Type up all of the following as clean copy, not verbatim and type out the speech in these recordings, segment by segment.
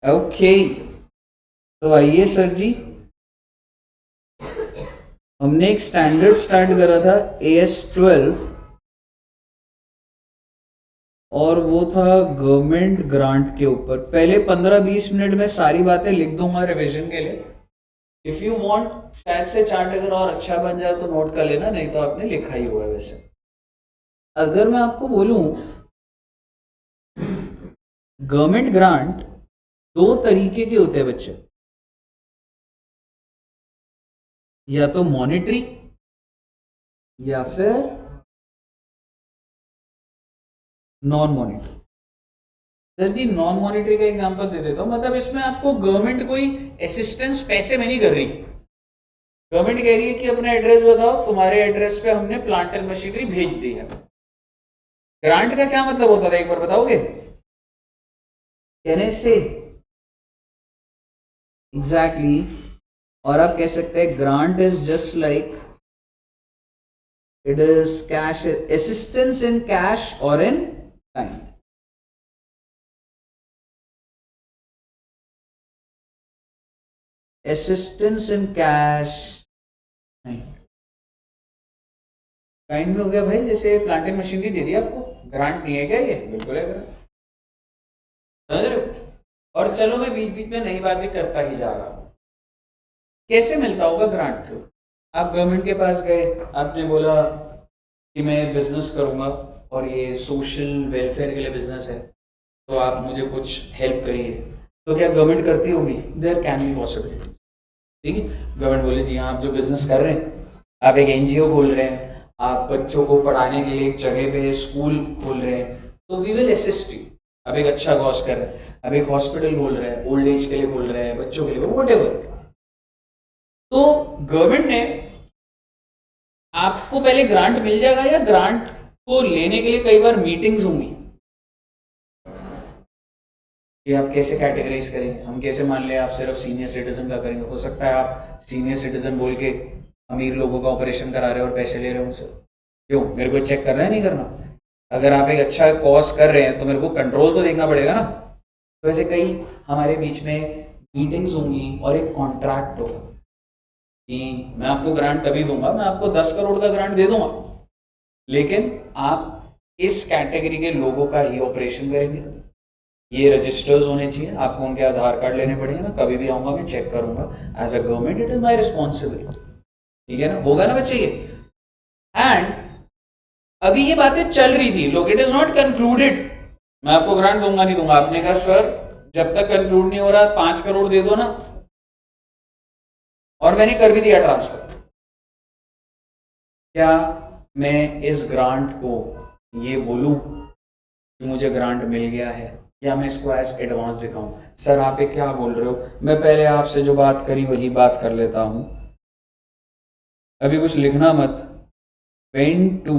Okay, तो आइए sir जी, हमने एक स्टैंडर्ड स्टार्ट करा था AS12 और वो था गवर्नमेंट ग्रांट के ऊपर। पहले 15-20 मिनट में सारी बातें लिख दूंगा रिवीजन के लिए। इफ यू वांट शायद से चार्ट अगर और अच्छा बन जाए तो नोट कर लेना, नहीं तो आपने लिखा ही हुआ है। वैसे अगर मैं आपको बोलूं गवर्नमेंट ग्रांट दो तरीके के होते हैं बच्चे, या तो मॉनेटरी या फिर नॉन मॉनेटरी। सर जी नॉन मॉनेटरी का एग्जांपल दे देता हूं, मतलब इसमें आपको गवर्नमेंट कोई असिस्टेंस पैसे में नहीं कर रही। गवर्नमेंट कह रही है कि अपना एड्रेस बताओ, तुम्हारे एड्रेस पे हमने प्लांट एंड मशीनरी भेज दी है। ग्रांट का क्या मतलब होता था, एक बार बताओगे? कहने से एग्जैक्टली और आप कह सकते हैं grant is just like it is cash assistance in cash और in time. Assistance in cash kind में हो गया भाई, जैसे प्लांट एंड मशीनरी दे दी आपको, ग्रांट नहीं है क्या ये? बिल्कुल है ग्रांट, समझ रहे हो? और चलो मैं बीच बीच में नई बात भी करता ही जा रहा हूं। कैसे मिलता होगा ग्रांट? आप गवर्नमेंट के पास गए, आपने बोला कि मैं बिजनेस करूंगा और ये सोशल वेलफेयर के लिए बिजनेस है, तो आप मुझे कुछ हेल्प करिए। तो क्या गवर्नमेंट करती होगी? There can be possibility. ठीक है, गवर्नमेंट बोले जी हाँ आप जो बिजनेस कर रहे हैं, आप एक NGO खोल रहे हैं, आप बच्चों को पढ़ाने के लिए एक जगह पे स्कूल खोल रहे हैं, तो वी विल असिस्ट यू। आप एक अच्छा कॉज कर रहे हैं, आप एक हॉस्पिटल खोल रहे हैं, ओल्ड एज के लिए खोल रहे हैं, बच्चों के लिए, व्हाटएवर। तो गवर्नमेंट ने आपको पहले ग्रांट मिल जाएगा, या ग्रांट को लेने के लिए कई बार मीटिंग्स होंगी कि आप कैसे कैटेगराइज करेंगे। हम कैसे मान लें आप सिर्फ सीनियर सिटीजन का करेंगे? हो सकता है आप सीनियर सिटीजन बोल के अमीर लोगों का ऑपरेशन करा रहे हो और पैसे ले रहे हो उनसे। क्यों? मेरे को चेक करना है नहीं करना? अगर आप एक अच्छा कॉज कर रहे हैं तो मेरे को कंट्रोल तो देखना पड़ेगा ना। तो ऐसे कई हमारे बीच में मीटिंग्स होंगी और एक कॉन्ट्रैक्ट होगा कि मैं आपको ग्रांट तभी दूंगा, मैं आपको 10 करोड़ का ग्रांट दे दूंगा, लेकिन आप इस कैटेगरी के लोगों का ही ऑपरेशन करेंगे। ये रजिस्टर्स होने चाहिए, आपको उनके आधार कार्ड लेने पड़ेंगे, मैं कभी भी आऊंगा मैं चेक करूंगा। As a government it is my responsibility. ठीक है ना, होगा ना बच्चे ये? एंड अभी ये बातें चल रही थी, लोग, इट इज नॉट कंक्लूडेड। मैं आपको ग्रांट दूंगा नहीं दूंगा, आपने कहा सर जब तक कंक्लूड नहीं हो रहा 5 करोड़ दे दो ना, और मैंने कर भी दिया ट्रांसफर। क्या मैं इस ग्रांट को ये बोलूं कि मुझे ग्रांट मिल गया है, या मैं इसको एज एडवांस दिखाऊं? सर आप ये क्या बोल रहे हो? मैं पहले आपसे जो बात करी वही बात कर लेता हूं, अभी कुछ लिखना मत। Pen to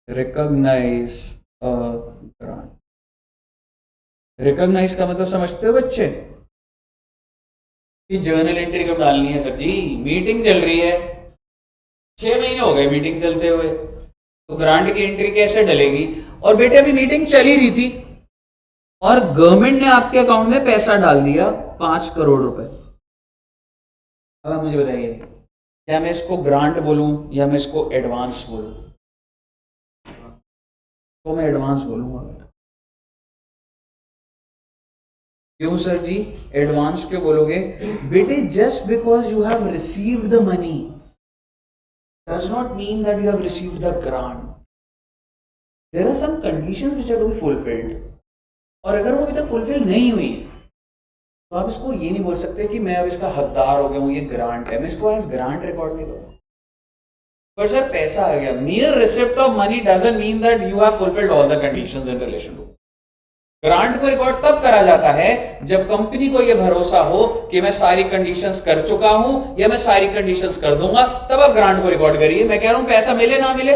recognise a grant. Recognise का मतलब समझते हो बच्चे? कि जर्नल एंट्री कब डालनी है? सर जी मीटिंग चल रही है, 6 महीने हो गए मीटिंग चलते हुए, तो ग्रांट की एंट्री कैसे डलेगी? और बेटे अभी मीटिंग चल ही रही थी और गवर्नमेंट ने आपके अकाउंट में पैसा डाल दिया 5 करोड़ रुपए। अब आप मुझे बताइए, क्या मैं इसको ग्रांट बोलूं या मैं इसको एडवांस बोलूं? तो मैं एडवांस बोलूंगा। क्यों सर जी एडवांस क्यों बोलोगे? बेटे just because you have received the money does not mean that you have received the grant. There are some conditions which are to be fulfilled, और अगर वो अभी तक फुलफिल नहीं हुई तो आप इसको ये नहीं बोल सकते कि मैं अब इसका हकदार हो गया हूँ, ये ग्रांट है, मैं इसको एज ग्रांट रिकॉर्ड नहीं करूँगा। पर सर पैसा आ गया, mere receipt of money doesn't mean that you have fulfilled all the conditions in relation to। Grant को रिकॉर्ड तब करा जाता है जब कंपनी को यह भरोसा हो कि मैं सारी कंडीशंस कर चुका हूं या मैं सारी कंडीशंस कर दूंगा, तब आप ग्रांट को रिकॉर्ड करिए। मैं कह रहा हूं पैसा मिले ना मिले,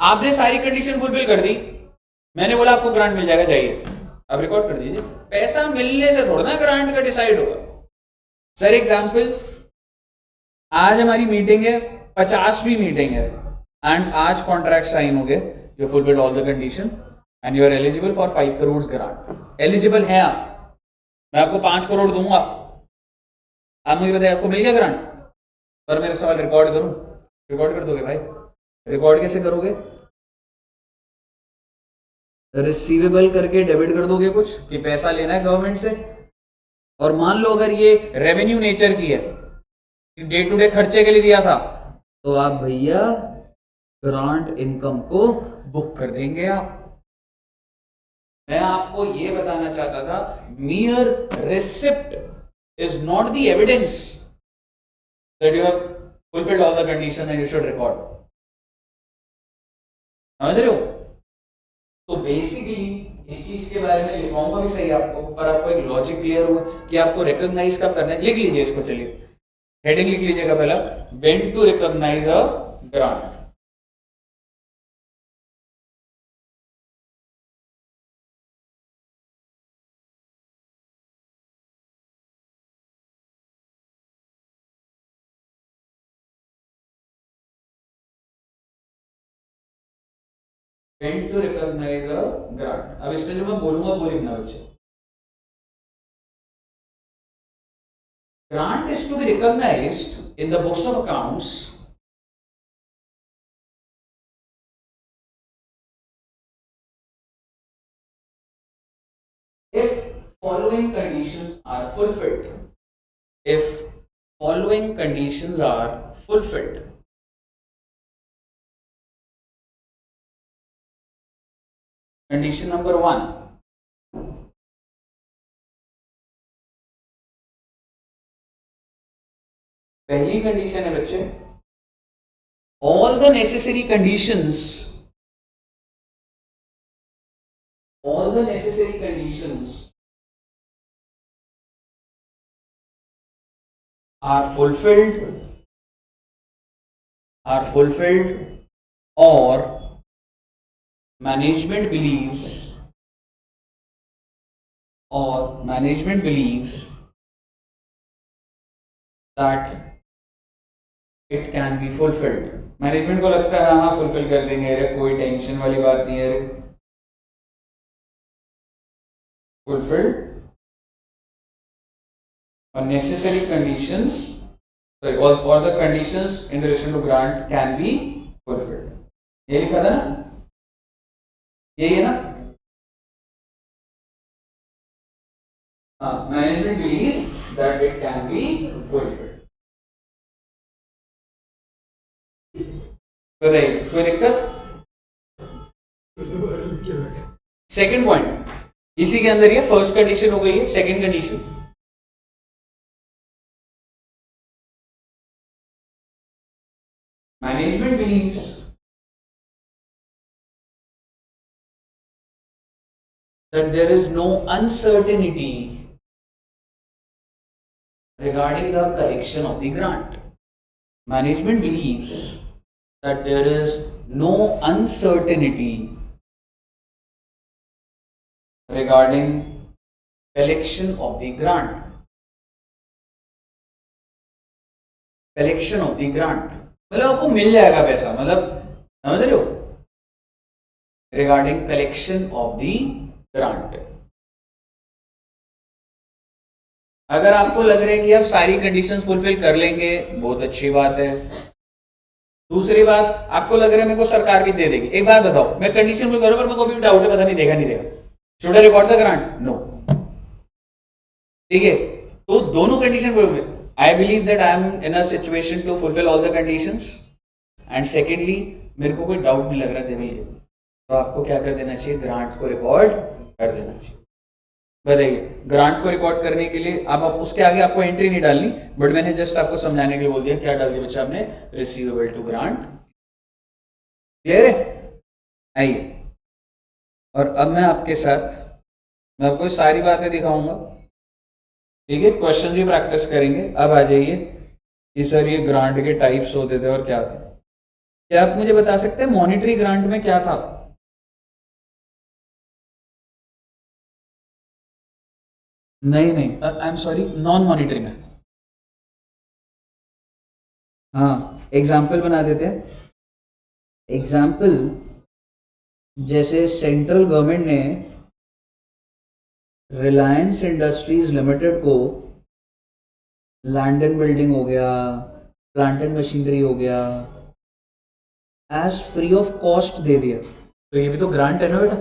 आपने सारी कंडीशन फुलफिल कर दी, मैंने बोला आपको ग्रांट मिल जाएगा, चाहिए आप रिकॉर्ड कर दीजिए। पैसा मिलने से थोड़ा ना ग्रांट का डिसाइड होगा। सर एग्जाम्पल, आज हमारी मीटिंग है, 50वीं मीटिंग है, एंड आज कॉन्ट्रैक्ट साइन हो गए, you fulfilled all the condition, and you are eligible for 5 crore grant. Eligible है आप, मैं आपको 5 करोड़ दूंगा, आप मुझे बताइए आपको मिल गया ग्रांट? और मेरा सवाल रिकॉर्ड करूं? रिकॉर्ड कर दोगे भाई? रिकॉर्ड कैसे करोगे? रिसीवेबल करके डेबिट कर दोगे कुछ कि पैसा लेना है गवर्नमेंट से। और मान लो अगर ये रेवेन्यू नेचर की है, डे टू डे खर्चे के लिए दिया था, तो आप भैया ग्रांट इनकम को बुक कर देंगे आप। मैं आपको ये बताना चाहता था, मियर receipt is not the evidence that you have fulfilled all the condition and you should record. समझ रहे हो? तो बेसिकली इस चीज के बारे में लिखवाऊंगा भी सही आपको, पर आपको एक लॉजिक क्लियर हुआ कि आपको रिकॉग्नाइज कब करना है। लिख लीजिए इसको, चलिए हेडिंग लिख लीजिएगा पहला, when to recognise a grant. When to recognize a grant। अब इसमें जो मैं बोलूंगा वो लिखना बच्चे। Grant is to be recognized in the books of accounts if following conditions are fulfilled। If following conditions are fulfilled। Condition number 1, पहली condition है बच्चे, all the necessary conditions are fulfilled or management believes that it can be fulfilled। Management को लगता है हाँ fulfil कर देंगे, अरे कोई टेंशन वाली बात नहीं है, अरे fulfilled or necessary conditions, sorry, or the conditions in relation to grant can be fulfilled। ये लिखा था ना, यही है ना? हाँ, management believes that it can be fulfilled। बताइए कोई दिक्कत? सेकंड पॉइंट इसी के अंदर, ये फर्स्ट कंडीशन हो गई है। Second condition, management believes that there is no uncertainty regarding the collection of the grant। Management believes that there is no uncertainty regarding collection of the grant। collection of the grant मतलब आपको मिल जाएगा पैसा, मतलब समझ रहे हो? Regarding collection of the grant. अगर आपको लग रहा है कि आप सारी कंडीशंस फुलफिल कर लेंगे, बहुत अच्छी बात है। दूसरी बात, आपको लग रहा है मेरे को सरकार भी दे देगी। एक बात बताओ, मैं कंडीशन फुल करूँ पर मेरे को भी डाउट है, पता नहीं देगा नहीं देगा, should I record the grant? No. ठीक है, तो दोनों condition, I believe that I am in a situation to fulfil all the conditions, and secondly मेरे को कोई डाउट नहीं लग रहा दे विल, तो आपको क्या कर देना चाहिए? ग्रांट को रिकॉर्ड कर देना चाहिए। बताइए, ग्रांट को रिकॉर्ड करने के लिए आप उसके आगे आपको एंट्री नहीं डालनी, बट मैंने जस्ट आपको समझाने के लिए बोल दिया। क्या डाल दिया बच्चा आपने? Receivable to grant. क्लियर है? आइए, और अब मैं आपके साथ मैं आपको सारी बातें दिखाऊंगा। ठीक है, क्वेश्चन भी प्रैक्टिस करेंगे। अब आ जाइए कि सर ये ग्रांट के टाइप्स होते थे और क्या थे। क्या आप मुझे बता सकते हैं मॉनिटरी ग्रांट में क्या था? नहीं नहीं, I am sorry, non monetary में। हाँ, एग्जाम्पल बना देते हैं। एग्जाम्पल जैसे सेंट्रल गवर्नमेंट ने रिलायंस इंडस्ट्रीज लिमिटेड को लैंड एंड बिल्डिंग हो गया, प्लांट एंड मशीनरी हो गया, एज फ्री ऑफ कॉस्ट दे दिया, तो ये भी तो ग्रांट है ना बेटा।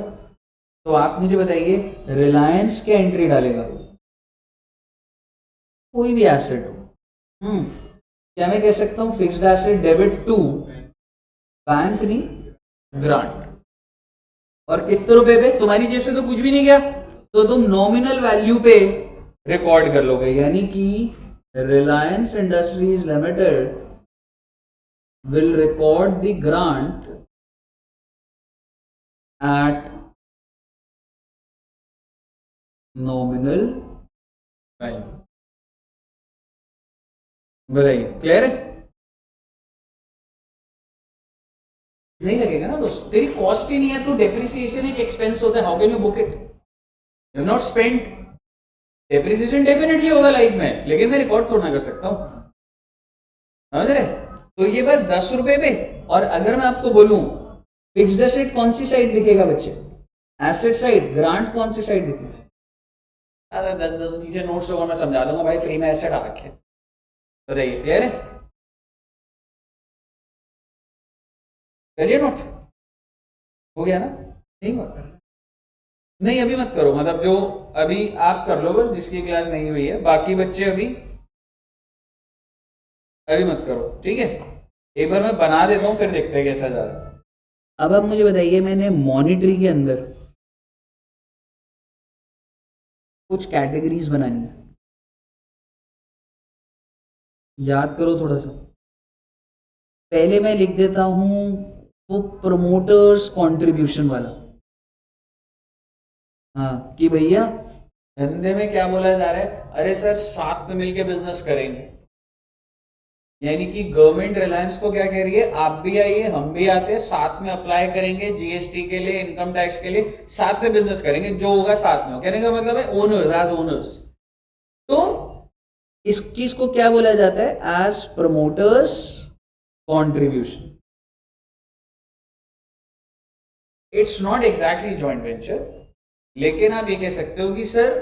तो आप मुझे बताइए रिलायंस क्या एंट्री डालेगा, कोई भी एसेट हो, क्या मैं कह सकता हूं fixed asset debit to bank नहीं ग्रांट, और कितने रुपए पे, तुम्हारी जेब से तो कुछ भी नहीं गया, तो तुम नॉमिनल वैल्यू पे रिकॉर्ड कर लोगे, यानी कि Reliance industries limited will record the grant at nominal value। बताइए क्लियर है? नहीं लगेगा ना दोस्त, तेरी कॉस्ट ही नहीं है, तो डेप्रिसिएशन एक एक्सपेंस होता है, how can you book it, you not spend. Depreciation definitely होगा लाइफ में, लेकिन मैं रिकॉर्ड थोड़ा ना कर सकता हूं, समझ रहे? तो ये बस 10 रुपए पे। और अगर मैं आपको बोलूं फिक्स्ड एसेट कौन सी साइड दिखेगा बच्चे, एसेट साइड, ग्रांट कौन सी साइड दिखेगा? अरे नीचे नोट्स होगा, मैं समझा दूंगा भाई, फ्री में एसेट आ रखे, बताइए क्लियर है? करिए नोट, हो गया ना? नहीं हुआ? नहीं अभी मत करो, मतलब जो अभी आप कर लो बस, जिसकी क्लास नहीं हुई है, बाकी बच्चे अभी मत करो, ठीक है? एक बार मैं बना देता हूँ, फिर देखते हैं कैसा जा रहा है। अब आप मुझे बताइए, मैंने मॉनिटरी के अंदर कुछ कैटेगरीज बनानी है, याद करो थोड़ा सा। पहले मैं लिख देता हूं वो प्रमोटर्स कंट्रीब्यूशन वाला, हाँ, कि भैया धंधे में क्या बोला जा रहा है, अरे सर साथ में मिलके बिजनेस करेंगे, यानी कि गवर्नमेंट रिलायंस को क्या कह रही है, आप भी आइए हम भी आते हैं, साथ में अप्लाई करेंगे जीएसटी के लिए, इनकम टैक्स के लिए, साथ में बिजनेस करेंगे, जो होगा साथ में, कहने का मतलब है ओनर्स एज ओनर्स। तो इस चीज को क्या बोला जाता है, as promoters contribution. It's not exactly joint venture, लेकिन आप ये कह सकते हो कि सर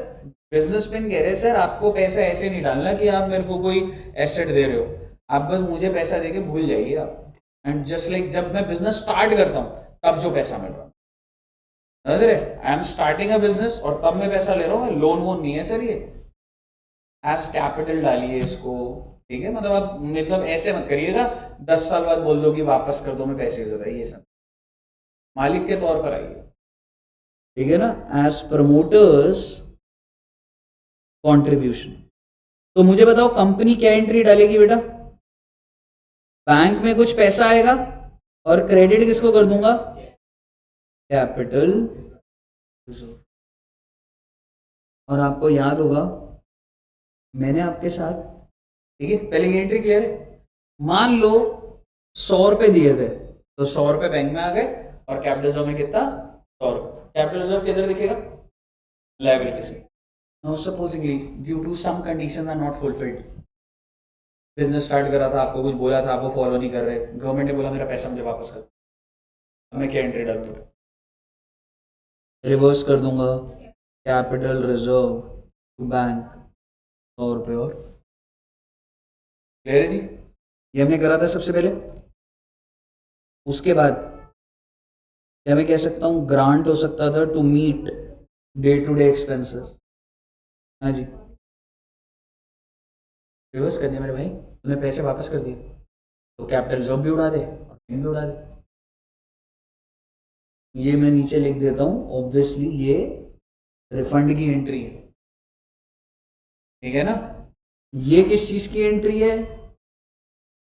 बिजनेसमैन कह रहे सर आपको पैसा ऐसे नहीं डालना कि आप मेरे को कोई एसेट दे रहे हो, आप बस मुझे पैसा देके भूल जाइए आप, एंड जस्ट लाइक जब मैं बिजनेस स्टार्ट करता हूँ तब जो पैसा मिल रहा है, समझ रहे? I am starting a business और तब मैं पैसा ले रहा हूँ, लोन वोन नहीं है सर ये, एज कैपिटल डालिए इसको, ठीक है? मतलब आप मतलब ऐसे मत करिएगा 10 साल बाद बोल दो कि वापस कर दो मैं पैसे दे रहा, ये सब मालिक के तौर पर आइए, ठीक है ना? As promoters contribution. तो मुझे बताओ कंपनी क्या एंट्री डालेगी बेटा, बैंक में कुछ पैसा आएगा और क्रेडिट किसको कर दूंगा, कैपिटल रिजर्व। और आपको याद होगा मैंने आपके साथ, ठीक है, पहले ये एंट्री क्लियर है, मान लो 100 रुपए दिए थे, तो 100 रुपए बैंक में आ गए, और कैपिटल रिजर्व में कितना, 100 रुपए। कैपिटल रिजर्व किधर दिखेगा, लायबिलिटी से। Now supposingly due to some conditions are not fulfilled, business start करा था, आपको कुछ बोला था, आपको फॉलो नहीं कर रहे, गवर्नमेंट ने बोला मेरा पैसा मुझे वापस कर, मैं क्या एंट्री डालूंगा, रिवर्स कर दूंगा, कैपिटल रिजर्व टू बैंक 100 रुपए। और क्लियर है जी, ये हमने करा था सबसे पहले। उसके बाद क्या मैं कह सकता हूँ, ग्रांट हो सकता था to meet day to day expenses, हाँ जी, रिवर्स कर दिया मेरे भाई, तूने पैसे वापस कर दिए, तो कैपिटल रिजर्व भी उड़ा दे और भी उड़ा दे। ये मैं नीचे लिख देता हूँ, ऑब्वियसली ये रिफंड की एंट्री है, ठीक है ना? ये किस चीज की एंट्री है,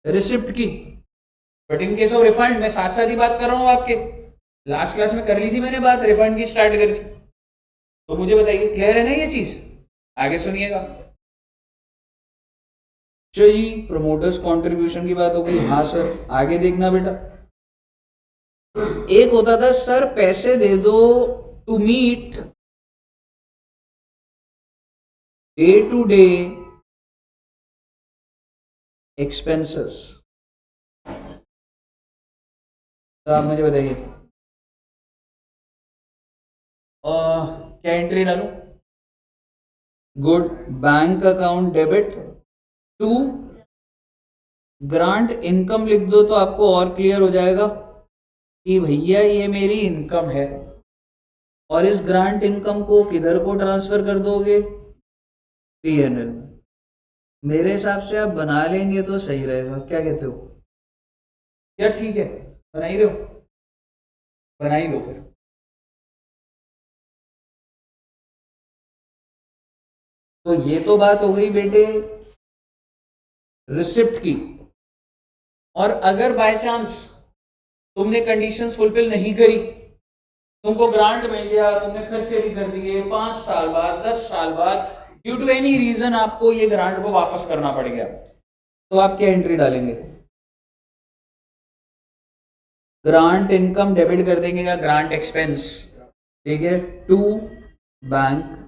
रिसिप्ट की। But in case of refund मैं साथ साथ ही बात कर रहा हूँ आपके, लास्ट क्लास में कर ली थी मैंने बात, रिफंड की स्टार्ट कर ली। तो मुझे बताइए क्लियर है ना ये चीज, आगे सुनिएगा। चलो जी, प्रमोटर्स कंट्रीब्यूशन की बात हो गई, हाँ सर आगे देखना बेटा। एक होता था सर पैसे दे दो to meet day to day expenses. तो आप मुझे बताइए क्या एंट्री डालूं? Good, bank account debit to grant income लिख दो तो आपको और क्लियर हो जाएगा कि भैया ये मेरी इनकम है। और इस ग्रांट इनकम को किधर को ट्रांसफर कर दोगे? पीएनएल में। मेरे हिसाब से आप बना लेंगे तो सही रहेगा, क्या कहते हो? क्या ठीक है, बना ही रहे हो? बना ही लो फिर। तो ये तो बात हो गई बेटे रिसिप्ट की। और अगर बाय चांस तुमने कंडीशंस फुलफिल नहीं करी, तुमको ग्रांट मिल गया, तुमने खर्चे भी कर दिए, 5 साल बाद 10 साल बाद ड्यू टू एनी रीजन आपको ये ग्रांट को वापस करना पड़ गया, तो आप क्या एंट्री डालेंगे? ग्रांट इनकम डेबिट कर देंगे या ग्रांट एक्सपेंस? ठीक है, टू बैंक।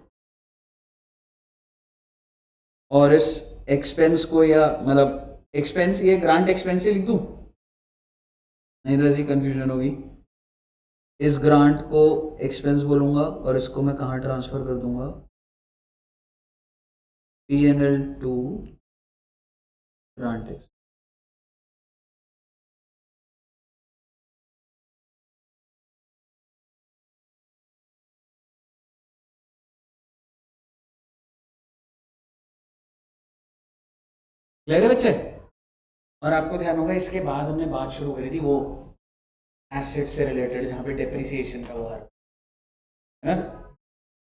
और इस एक्सपेंस को या मतलब एक्सपेंस ये ग्रांट एक्सपेंस ही लिख दूं, नहीं तो ऐसी कंफ्यूजन होगी। इस ग्रांट को एक्सपेंस बोलूंगा और इसको मैं कहाँ ट्रांसफर कर दूंगा? PNL to grant expense. Clear है बच्चे? और आपको ध्यान होगा इसके बाद हमने बात शुरू करी थी वो एसेट से रिलेटेड, जहाँ पे डेप्रिसिएशन का वो है ना।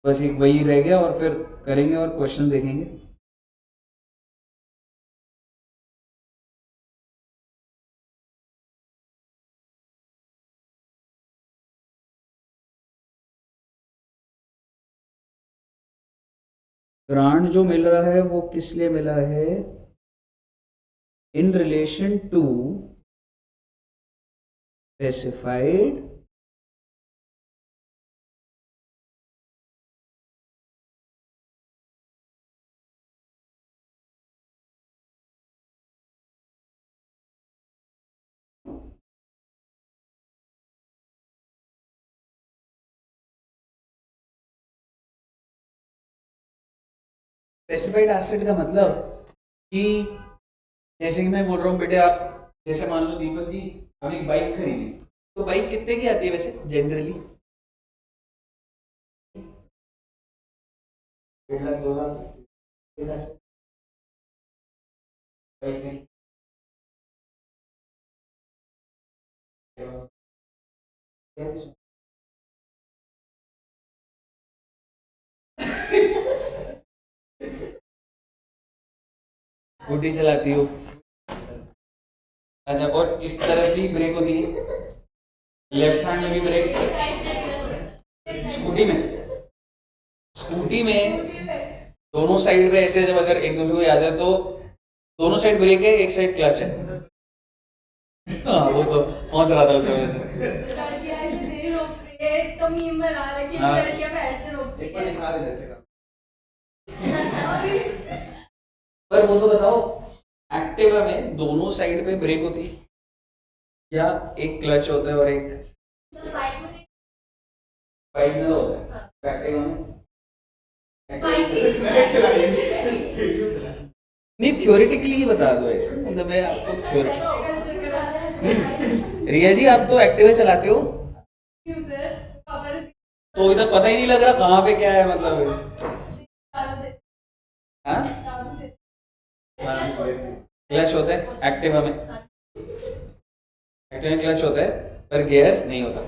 बस एक वही रह गया और फिर करेंगे और क्वेश्चन देखेंगे। ग्रांट जो मिल रहा है वो किस लिए मिला है? In relation to specified specified asset का मतलब कि जैसे कि मैं बोल रहा हूँ बेटे, आप जैसे मान लो दीपक जी हमने एक बाइक खरीदी, तो बाइक कितने की आती है वैसे जनरली? 1.5 लाख 2 लाख बाइक में। स्कूटी चलाती हो, अच्छा, और इस तरफ भी ब्रेक होती है, लेफ्ट हैंड में भी ब्रेक। स्कूटी में, स्कूटी में दोनों साइड पे ऐसे जब अगर एक दूसरे को याद है तो दोनों साइड ब्रेक है, एक साइड क्लच है। हाँ वो तो पहुंच रहा था उस वजह से। पर वो तो बताओ, एक्टिवा में दोनों साइड पे ब्रेक होती है या एक क्लच होता है और एक बाइक में होता है? एक्टिवा में नहीं, थ्योरेटिकली ही बता दो ऐसे, मतलब मैं आपको रिया जी आप तो एक्टिवा चलाते हो तो इधर पता ही नहीं लग रहा कहाँ पे क्या है, मतलब हाँ क्लच होता है एक्टिवा में, एक्टिवा में क्लच होता है पर गियर नहीं होता।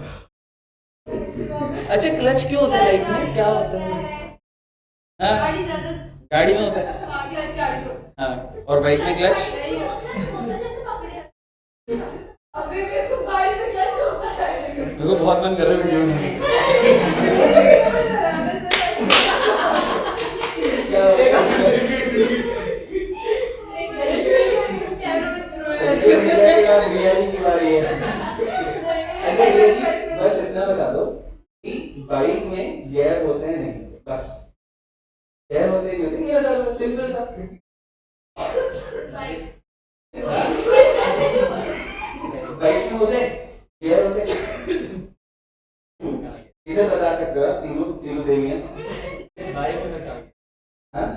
अच्छा क्लच क्यों होता है लाइफ में, क्या होता है? हाँ गाड़ी में होता है, हाँ, और बाइक में क्लच। मेरे को बहुत मन कर रहा है वीडियो में। बस इतना बता दो कि बाइक में गियर होते हैं नहीं, बस गियर होते नहीं होते, ये बता दो, सिंपल था। बाइक में होते गियर होते इधर बता सकते हो आप, तीनों तीनों देवियां। हाँ,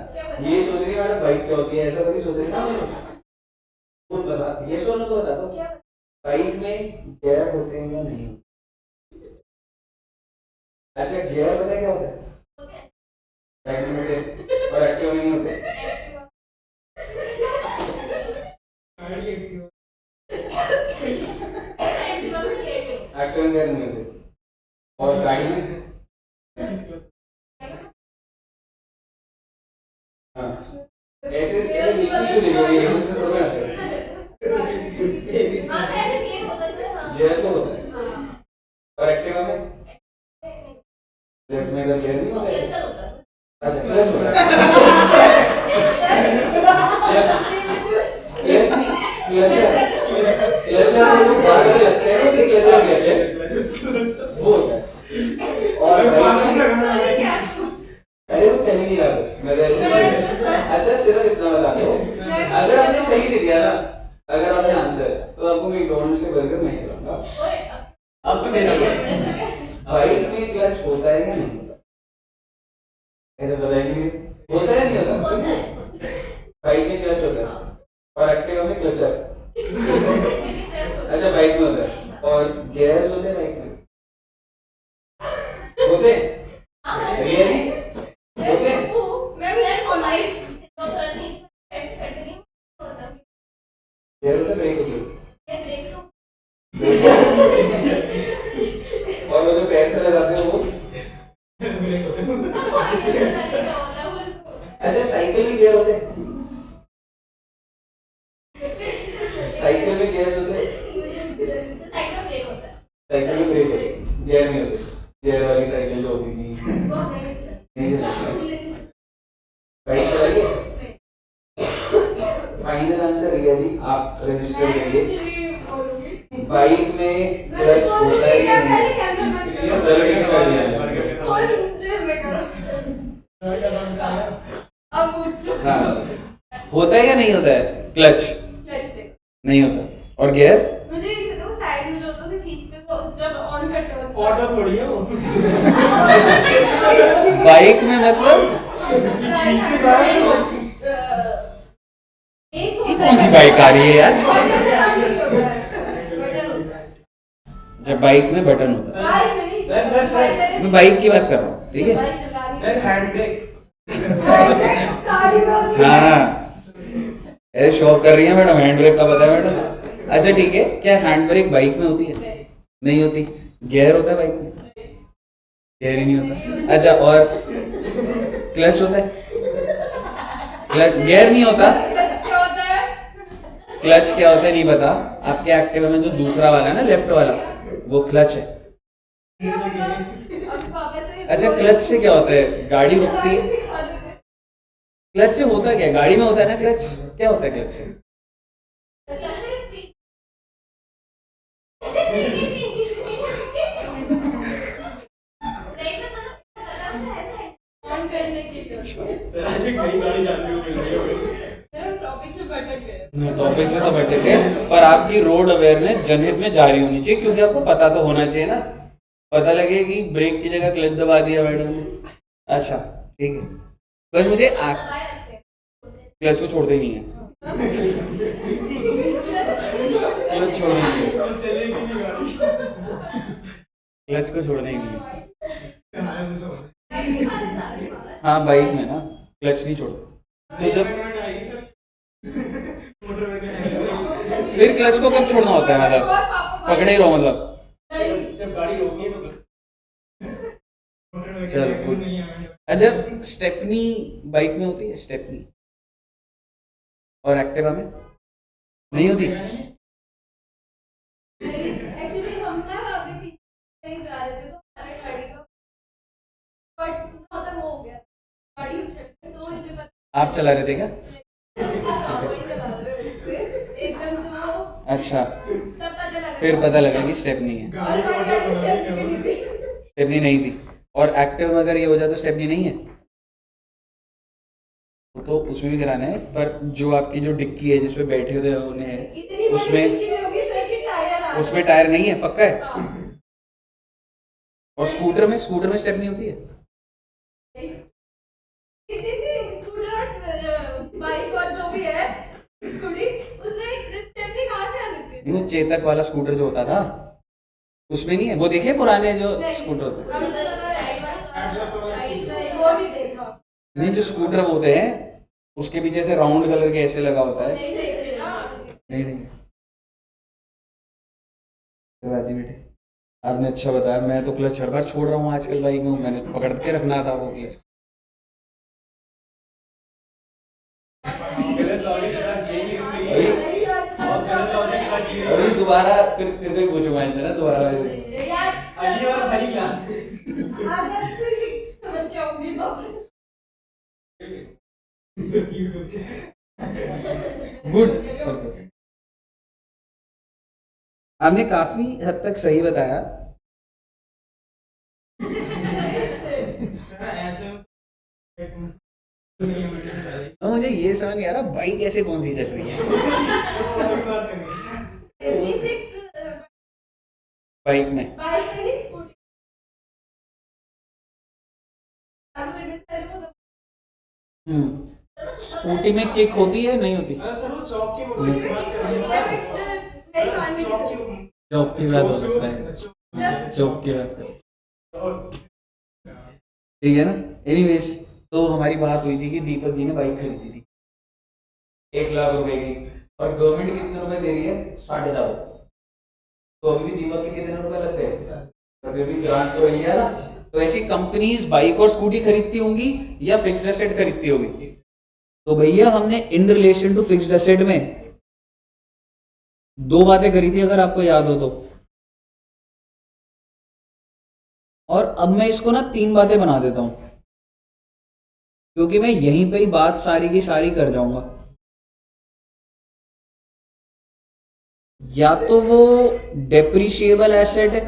ये सोच रही है मैडम बाइक क्या होती है, ऐसा नहीं सोच रही ना। खुद बता, ये सोचना तो बता दो, बाइक में गियर होते हैं या नहीं? अच्छा, गियर पता है क्या होता है? बाइक में होते और एक्टिव में नहीं होते। एक्टिव में गियर नहीं होते और गाड़ी में। हाँ, ऐसे ऐसे नीचे क्यों लिखे हुए हैं, इससे थोड़ा आता है। गियर तो होता है और एक्टिवा में लेफ्ट में अगर गियर नहीं होता है। अच्छा, क्लच होता है। क्लच नहीं, क्लच तो बाहर के लगते हैं, तो क्लच कहते हैं, वो होता है। और अरे वो चल ही नहीं रहा कुछ, मैं ऐसे। अच्छा, सिर्फ इतना बता दो, अगर आपने सही दे दिया ना, अगर आपने आंसर, तो आपको मैकडॉनल्ड्स से बर्गर नहीं खिलाऊंगा। आपको देना पड़ेगा। बाइक में क्लच होता है या नहीं होता? ऐसे बताइए, होता है नहीं होता? बाइक में क्लच होता है और एक्टिवा में क्लचर। अच्छा, बाइक में होता है और गियर्स होते हैं बाइक में, होते रियली होते हैं। गियर होता है, ब्रेक होती है। और वो जो पैर से लगाते हैं वो अच्छा, साइकिल में गियर होते हैं। साइकिल में गियर होते हैं। साइकिल में ब्रेक होते हैं, गियर नहीं होते। गियर वाली साइकिल जो होती थी नहीं चलती। बाइक चलाइए। फाइनल आंसर रिया जी, आप रजिस्टर करिए। बाइक में क्लच होता है कि नहीं? हाँ, होता है या नहीं होता है क्लच? नहीं होता। और गियर? मुझे बताओ, साइड में जो होता है खींचते तो जब ऑन करते वक्त ऑटो थोड़ी है वो। बाइक में मतलब ये कौन सी बाइक आ रही है यार? जब बाइक में बटन होता है, मैं बाइक की बात कर रहा हूँ, ठीक है? Hand brake. हाँ, ये शॉक कर रही है मैडम, हैंड ब्रेक का पता है मैडम। अच्छा ठीक है, क्या हैंड ब्रेक बाइक में होती है? नहीं होती। गियर होता है बाइक में? गियर ही नहीं होता। अच्छा, और क्लच होता है? क्लच, गियर नहीं होता। क्लच क्या होता है नहीं पता? आपके एक्टिवा में जो दूसरा वाला है ना, लेफ्ट वाला, वो क्लच है। अच्छा, क्लच से क्या होता है? गाड़ी रुकती है। क्लच से होता क्या? गाड़ी में होता है ना क्लच, क्या होता है क्लच से? टॉपिक से तो भटक गए, पर आपकी रोड अवेयरनेस जनहित में जारी होनी चाहिए, क्योंकि आपको पता तो होना चाहिए ना। पता लगे कि ब्रेक की जगह क्लच दबा दिया मैडम ने। अच्छा ठीक है, बस मुझे क्लच को छोड़ते ही नहीं है। क्लच छोड़ने नहीं है, क्लच को छोड़ने ही नहीं है। हाँ, बाइक में ना क्लच नहीं छोड़ते। तो जब फिर क्लच को कब छोड़ना होता है? मतलब पकड़े ही रहो, मतलब जब गाड़ी रोकी तो चल गुड। अच्छा, स्टेपनी बाइक में होती है? स्टेपनी और एक्टिवा में नहीं होती? एक्चुअली हम ना अभी कहीं जा रहे थे, तो हमारे गाड़ी का बट खत्म हो गया, गाड़ी उछल तो इसलिए आप चला रहे थे क्या? एकदम से वो अच्छा, तब पता लगा, फिर पता लगा कि स्टेपनी है। और हमारी गाड़ी में स्टेपनी भी नहीं थी। स्टेपनी नहीं थी। और एक्टिव में अगर ये हो जाए तो स्टेपनी नहीं है, तो उसमें भी कराना है। पर जो आपकी जो डिक्की है जिसपे बैठे हुए उन्हें, उसमें टायर उसमें टायर नहीं है, पक्का है? और स्कूटर में स्टेप नहीं होती है? कितनी सी स्कूटर और बाइक और जो भी है स्कूटी उसमें एक स्टेप भी कहाँ से आ सकती है? वो चेतक वाला स्कूटर जो होता था उसमें नहीं है? वो देखे पुराने जो स्कूटर होते वो नहीं देखा। नहीं, जो स्कूटर होते हैं उसके पीछे से राउंड कलर के ऐसे लगा होता है। नहीं देख ना। नहीं नहीं, कोई बात नहीं बेटे, आपने अच्छा बताया। मैं तो क्लच हर बार छोड़ रहा हूँ आजकल बाइक में, मैंने तो पकड़ के रखना था वो क्लच। गलत लॉजिक के साथ ये नहीं होती है। और गलत लॉजिक के साथ ये अभी दोबारा फिर कोई पूछूंगा इनसे ना दोबारा। यार अगली बार भाई क्या? अगर कोई समझ के आऊंगी वापस। गुड, आपने काफी हद तक सही बताया। ऐसे तो मुझे ये समझ नहीं आ रहा बाइक ऐसे कौन सी चल रही है बाइक में। बाइक में नहीं स्कूटी। स्कूटी में किक होती है नहीं होती? सर वो चौक की मोबाइल की बात कर रही है। चौक की जॉब की बात हो सकता है, जॉब की बात कर, ठीक है ना। एनीवेज, तो हमारी बात हुई थी कि दीपक जी ने बाइक खरीदी थी 1 लाख रुपए की, और गवर्नमेंट कितने रुपए दे रही है? 4.5। तो अभी भी दीपक के कितने रुपए लग गए? तो फिर भी ग्रांट तो मिल गया ना। तो ऐसी कंपनीज बाइक और स्कूटी खरीदती होंगी या फिक्स्ड एसेट खरीदती होगी? तो भैया हमने in relation to fixed asset में 2 बातें करी थी, अगर आपको याद हो तो। और अब मैं इसको ना 3 बातें बना देता हूं, क्योंकि मैं यहीं पे ही बात सारी की सारी कर जाऊंगा। या तो वो डेप्रिशिएबल एसेट है,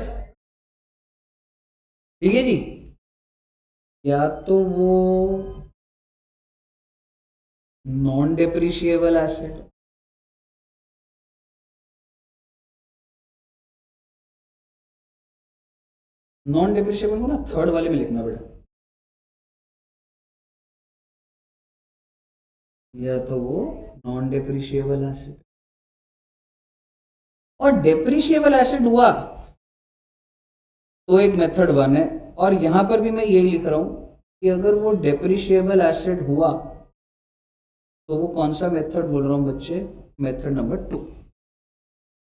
ठीक है जी, या तो वो non depreciable asset. Non depreciable को ना थर्ड वाले में लिखना बेटा, या तो वो नॉन डेप्रिशिएबल एसेट। और डेप्रिशिएबल एसेट हुआ तो एक मेथड 1 है, और यहां पर भी मैं यही लिख रहा हूं कि अगर वो डेप्रिशिएबल एसेट हुआ तो वो कौन सा मेथड बोल रहा हूं बच्चे? मेथड नंबर 2,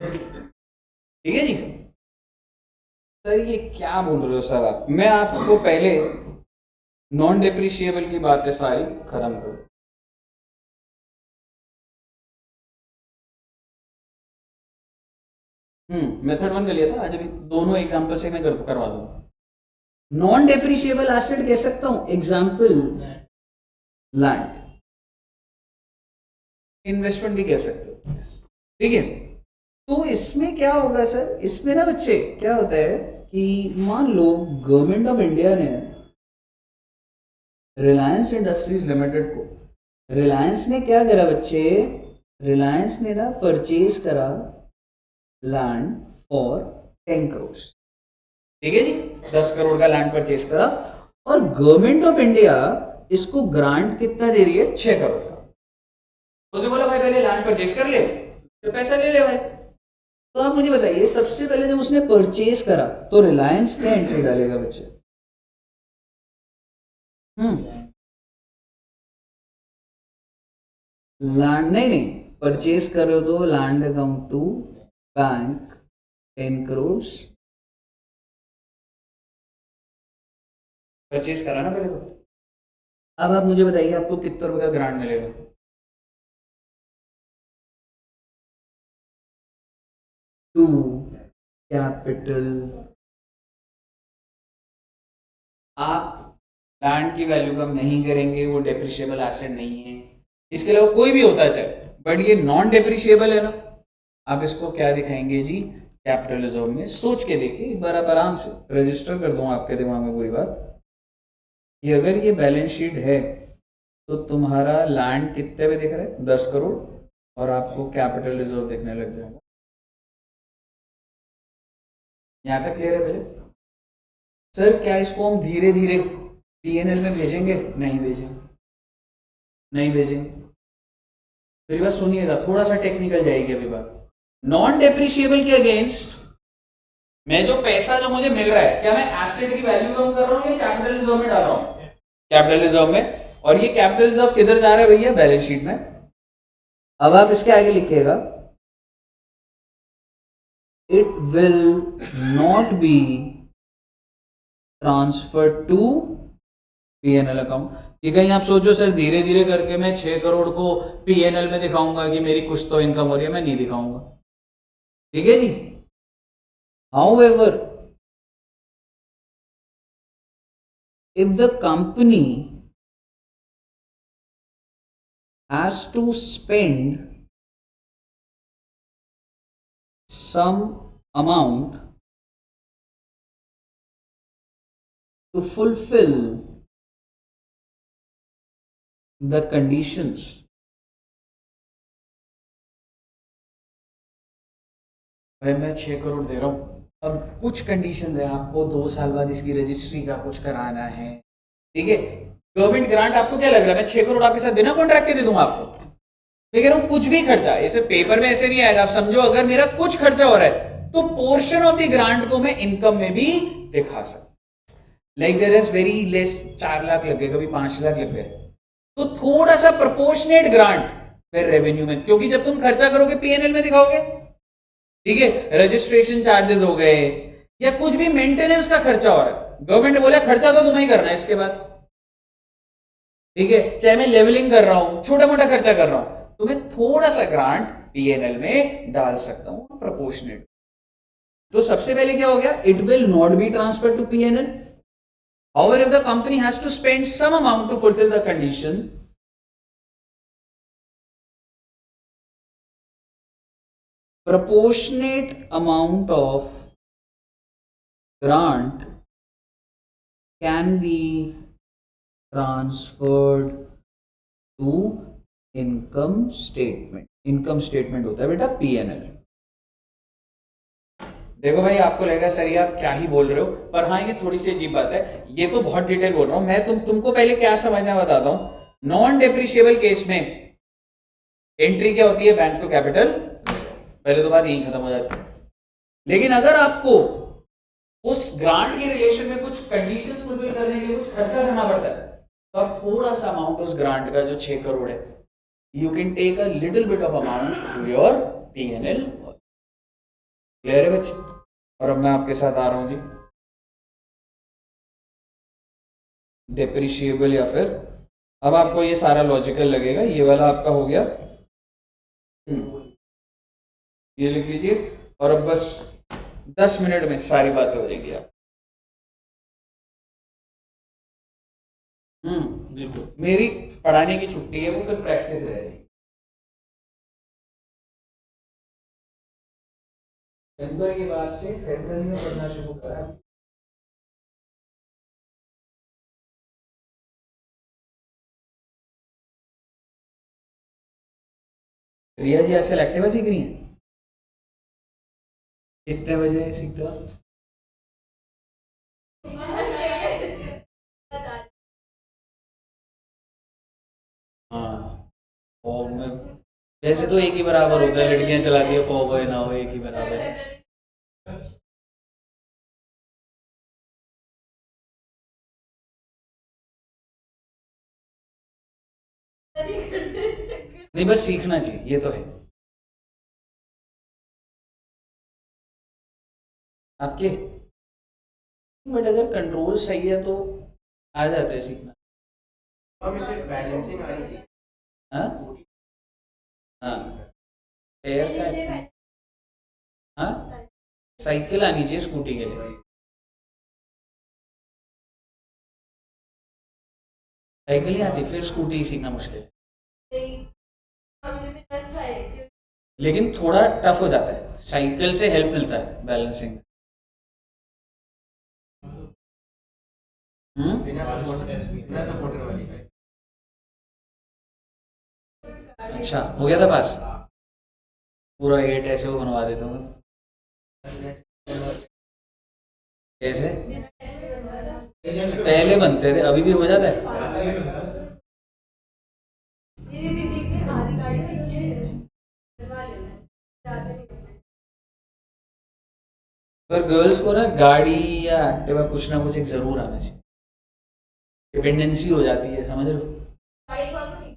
ठीक है जी। सर ये क्या बोल रहे हो सर आप? मैं आपको पहले नॉन डेप्रिशिएबल की बातें सारी खत्म करूं। मेथड 1 कर लिया था आज, अभी दोनों एग्जांपल से मैं करवा दूंगा। नॉन डेप्रिशिएबल एसेट कह सकता हूं, एग्जांपल लैंड, इन्वेस्टमेंट भी कह सकते हो, ठीक है। तो इसमें क्या होगा सर? इसमें ना बच्चे क्या होता है कि मान लो गवर्नमेंट ऑफ इंडिया ने रिलायंस इंडस्ट्रीज लिमिटेड को, रिलायंस ने क्या करा बच्चे? रिलायंस ने ना परचेज करा लैंड फॉर 10 करोड़, ठीक है जी, 10 करोड़ का लैंड परचेज करा, और गवर्नमेंट ऑफ इंडिया इसको ग्रांट कितना दे रही है? 6 करोड़ का। उसे बोला भाई पहले लैंड परचेज कर ले, तो पैसा ले ले भाई। तो आप मुझे बताइए, सबसे पहले जब उसने परचेज करा तो रिलायंस क्या एंट्री डालेगा बच्चे? लैंड नहीं, परचेज कर रहे हो तो land account to bank 10 crore purchase करा ना पहले तो। अब आप मुझे बताइए आपको कितने रुपए का ग्रांट मिलेगा? To capital. आप लैंड की वैल्यू कम नहीं करेंगे, वो डेप्रिशिएबल एसेट नहीं है। इसके अलावा कोई भी होता है, बट ये नॉन डेप्रिशिएबल है ना। आप इसको क्या दिखाएंगे जी? कैपिटल रिजर्व में। सोच के देखिए एक बार, आप आराम से रजिस्टर कर दूंगा आपके दिमाग में पूरी बात कि अगर ये बैलेंस शीट है तो तुम्हारा लैंड कितने पे दिख रहा है? 10 करोड़, और आपको कैपिटल रिजर्व देखने लग जाएगा। यहां तक क्लियर है? पहले सर क्या इसको हम धीरे धीरे पीएनएल में भेजेंगे? नहीं भेजेंगे, नहीं भेजेंगे। मेरी बात सुनिएगा, थोड़ा सा टेक्निकल जाएगी अभी बात। नॉन डेप्रिशिएबल के अगेंस्ट मैं जो पैसा जो मुझे मिल रहा है, क्या मैं एसेट की वैल्यू कम कर रहा हूँ या कैपिटल रिजर्व में डाल रहा हूँ? कैपिटल रिजर्व में। और ये कैपिटल रिजर्व किधर जा रहा है भैया? बैलेंस शीट में। अब आप इसके आगे लिखिएगा, it will not be transfer to PNL account. कि कहीं आप सोचो सर धीरे धीरे करके मैं 6 करोड़ को पीएनएल में दिखाऊंगा कि मेरी कुछ तो इनकम हो रही है, मैं नहीं दिखाऊंगा। ठीक है जी। However, if the company has to spend some amount to fulfill the conditions, भाई मैं 6 करोड़ दे रहा हूं, अब कुछ कंडीशन है, आपको 2 साल बाद इसकी रजिस्ट्री का कुछ कराना है। ठीक है, गवर्नमेंट ग्रांट आपको क्या लग रहा है मैं 6 करोड़ आपके साथ बिना कॉन्ट्रैक्ट के दे दूंगा आपको? मैं कह रहा हूं कुछ भी खर्चा, इसे पेपर में ऐसे नहीं आएगा। आप समझो अगर मेरा कुछ खर्चा हो रहा है तो पोर्शन ऑफ द ग्रांट को मैं इनकम में भी दिखा सकता। Like there is very less, 4 lakh लग गए, कभी 5 लाख लग गए, तो थोड़ा सा प्रोपोर्शनेट ग्रांट फिर रेवेन्यू में, क्योंकि जब तुम खर्चा करोगे पीएनएल में दिखाओगे। ठीक है, रजिस्ट्रेशन चार्जेस हो गए या कुछ भी मेंटेनेंस का खर्चा हो रहा है, गवर्नमेंट ने बोला खर्चा तो तुम्हें ही करना है इसके बाद। ठीक है, चाहे मैं लेवलिंग कर रहा हूं, छोटा मोटा खर्चा कर रहा हूं, तो मैं थोड़ा सा ग्रांट पीएनएल में डाल सकता हूं प्रोपोर्शनेट। तो सबसे पहले क्या हो गया, it will not be transfer to PNL. However if the company has to spend some amount to fulfil the condition, proportionate amount of grant can be transferred to income statement। Income statement होता है बेटा PNL. देखो भाई आपको लगेगा sir ये आप क्या ही बोल रहे हो, पर हाँ ये थोड़ी सी अजीब बात है, ये तो बहुत डिटेल बोल रहा हूं मैं। तुमको पहले क्या समझना बताता हूं। नॉन डेप्रिशिएबल केस में एंट्री क्या होती है? Bank to capital. पहले तो बात यही खत्म हो जाती है। लेकिन अगर आपको उस ग्रांट के रिलेशन में कुछ कंडीशंस फुलफिल करने के लिए कुछ खर्चा करना पड़ता है, तो आप थोड़ा सा अमाउंट उस ग्रांट का जो 6 करोड़ है, you can take a little bit of amount to your PNL. Clear है बच्चे? और अब मैं आपके साथ आ रहा हूं जी डेप्रिशिएबल, या फिर अब आपको ये सारा लॉजिकल लगेगा। ये वाला आपका हो गया, ये लिख लीजिए, और अब बस 10 मिनट में सारी बातें हो जाएंगी आप। बिल्कुल, मेरी पढ़ाने की छुट्टी है, वो फिर प्रैक्टिस रहेगी। जनवरी के बाद से फरवरी में पढ़ना शुरू करा। रिया जी आजकल एक्टिवा सीख रही हैं? कितने बजे सीखते हो? हाँ, फॉग में वैसे तो एक ही बराबर होता है, लड़कियां चलाती है, फॉग हो ना हो एक ही बराबर है। नहीं बस सीखना चाहिए, ये तो है। आपके बट अगर कंट्रोल सही है तो आ जाता है सीखना। हाँ हाँ, एयर का हाँ, साइकिल आनी चाहिए स्कूटी के लिए। साइकिल नहीं आती फिर स्कूटी सीखना मुश्किल है, लेकिन थोड़ा टफ हो जाता है। साइकिल से हेल्प मिलता है बैलेंसिंग। अच्छा हो गया था पास, पूरा 8 ऐसे वो बनवा देता हूँ। कैसे? पहले बनते थे, अभी भी हो जाता है। मेरी दीदी ने आधी गाड़ी सीख के बनवा लेना है, ज्यादा नहीं होता। पर गर्ल्स को ना गाड़ी या एक्टिवा कुछ ना कुछ एक जरूर आना चाहिए, डिपेंडेंसी हो जाती है, समझ रहे हो? गाड़ी कौन सी?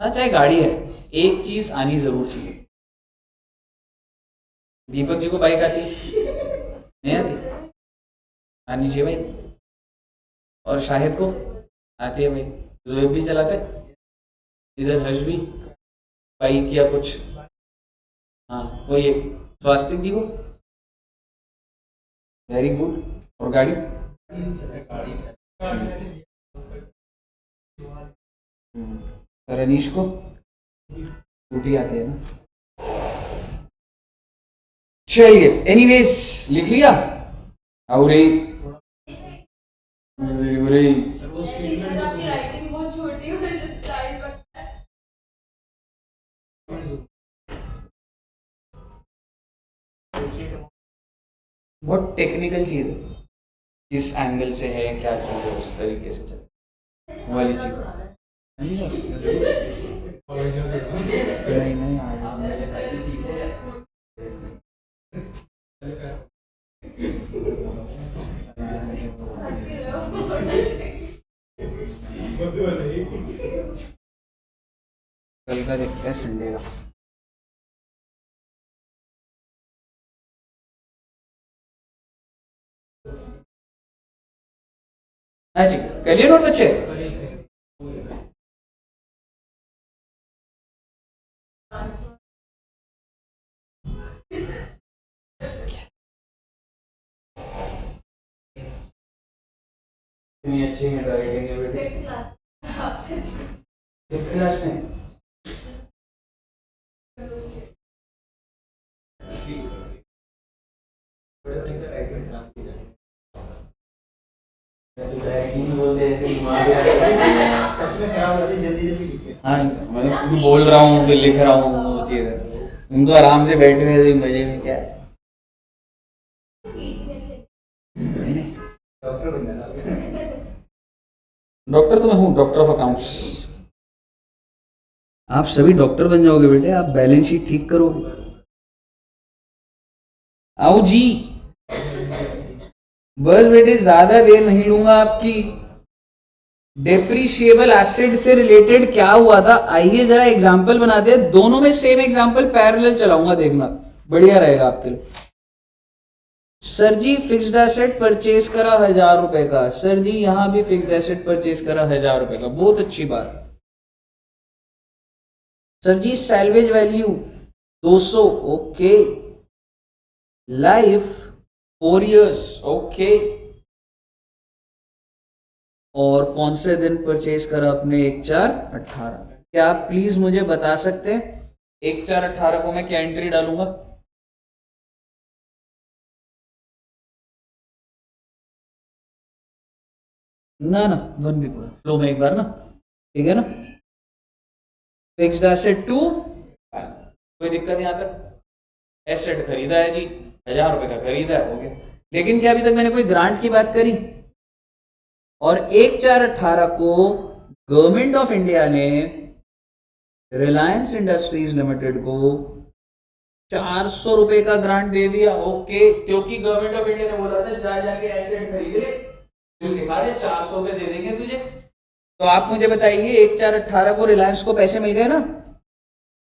हाँ चाहे गाड़ी है, एक चीज आनी जरूर चाहिए। दीपक जी को बाइक आती है? नहीं आती? आनी चाहिए भाई। और शाहिद को आती है भाई, जोएब भी चलाता है, इधर हर्ष भी बाइक या कुछ। हाँ वो ये स्वास्तिक जी को, वेरी गुड। और गाड़ी रनीश को स्कूटी आती है ना। चलिए एनीवेज लिख लिया। और ऐसी सर आपकी राइटिंग बहुत छोटी हो टाइम लगता है। बहुत टेक्निकल चीज है, किस एंगल से है, क्या चीज है, उस तरीके से चल वो वाली चीज है। नहीं नहीं कल का देखते हैं, संडे का। हाँ जी करिए नोट बच्चे। इतनी अच्छी हैंडराइटिंग है बेटे। फिफ्थ क्लास आपसे फिफ्थ क्लास में बोलते ऐसे सच में खराब हो जाती है, जल्दी जल्दी लिखते हैं। हाँ मतलब बोल रहा हूँ फिर लिख रहा हूँ, वो चीज़ है। तुम तो आराम से बैठे हुए थे मजे में, क्या है? डॉक्टर बन जाना। डॉक्टर तो मैं हूँ, डॉक्टर ऑफ अकाउंट्स। आप सभी डॉक्टर बन जाओगे बेटे, आप बैलेंस शीट ठीक करोगे। आओ जी, बस बेटे ज्यादा देर नहीं लूंगा आपकी। डेप्रीशिएबल एसेट से रिलेटेड क्या हुआ था, आइए जरा एग्जांपल बनाते हैं। दोनों में सेम एग्जांपल पैरेलल चलाऊंगा, देखना बढ़िया रहेगा आपके लिए। सर जी फिक्स्ड एसेट परचेज करा 1000 रुपए का, सर जी यहां भी फिक्स्ड एसेट परचेज करा 1000 रुपए का, बहुत अच्छी बात। सर जी salvage value 200, okay. Life 4 years, okay. और कौन से दिन परचेज करा आपने? 1/4/18। क्या आप प्लीज मुझे बता सकते हैं 1/4/18 को मैं क्या एंट्री डालूंगा? ना ना वन भी पूरा फ्लो में एक बार ना, ठीक है ना। फिक्स्ड एसेट 2, कोई दिक्कत यहाँ तक? एसेट खरीदा है जी, 1000 रुपए का खरीदा है, हो गया। लेकिन क्या अभी तक मैंने कोई ग्रांट की बात करी? और 1/4/18 को गवर्नमेंट ऑफ इंडिया ने रिलायंस इंडस्ट्रीज लिमिटेड को 400 रुपए का ग्रांट दे दिया, ओके। क्योंकि गवर्नमेंट ऑफ इंडिया ने बोला था जा जाके एसेट खरीद ले, तो दिखा दे 400 रुपए दे देंगे तुझे। तो आप मुझे बताइए 1/4/18 को रिलायंस को पैसे मिल गए ना?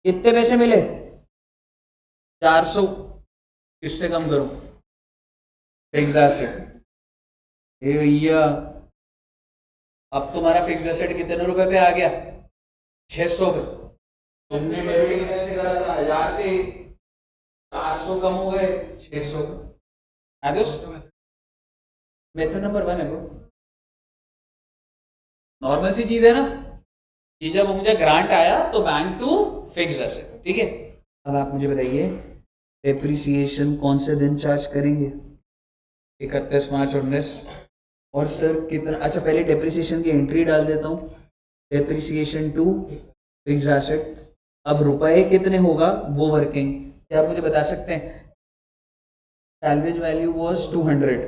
कितने पैसे मिले? 400। किससे कम करूं? Fixed asset. ए भैया अब तुम्हारा फिक्स्ड एसेट कितने रुपए पे आ गया? 600 पे। तुमने डेबिट कैसे करा था? 1000 से 400 कम हो गए 600। मेथड नंबर 1 है ब्रो, नॉर्मल सी चीज है ना कि जब मुझे ग्रांट आया तो बैंक टू फिक्स्ड एसेट, ठीक है। अब आप मुझे बताइए डेप्रिसिएशन कौन से दिन चार्ज करेंगे? 31 मार्च 19। और सर कितना? अच्छा पहले डेप्रिसिएशन की एंट्री डाल देता हूँ, डेप्रिसिएशन टू फिक्स्ड एसेट। अब रुपए कितने होगा वो वर्किंग, क्या आप मुझे बता सकते हैं? Salvage value was 200,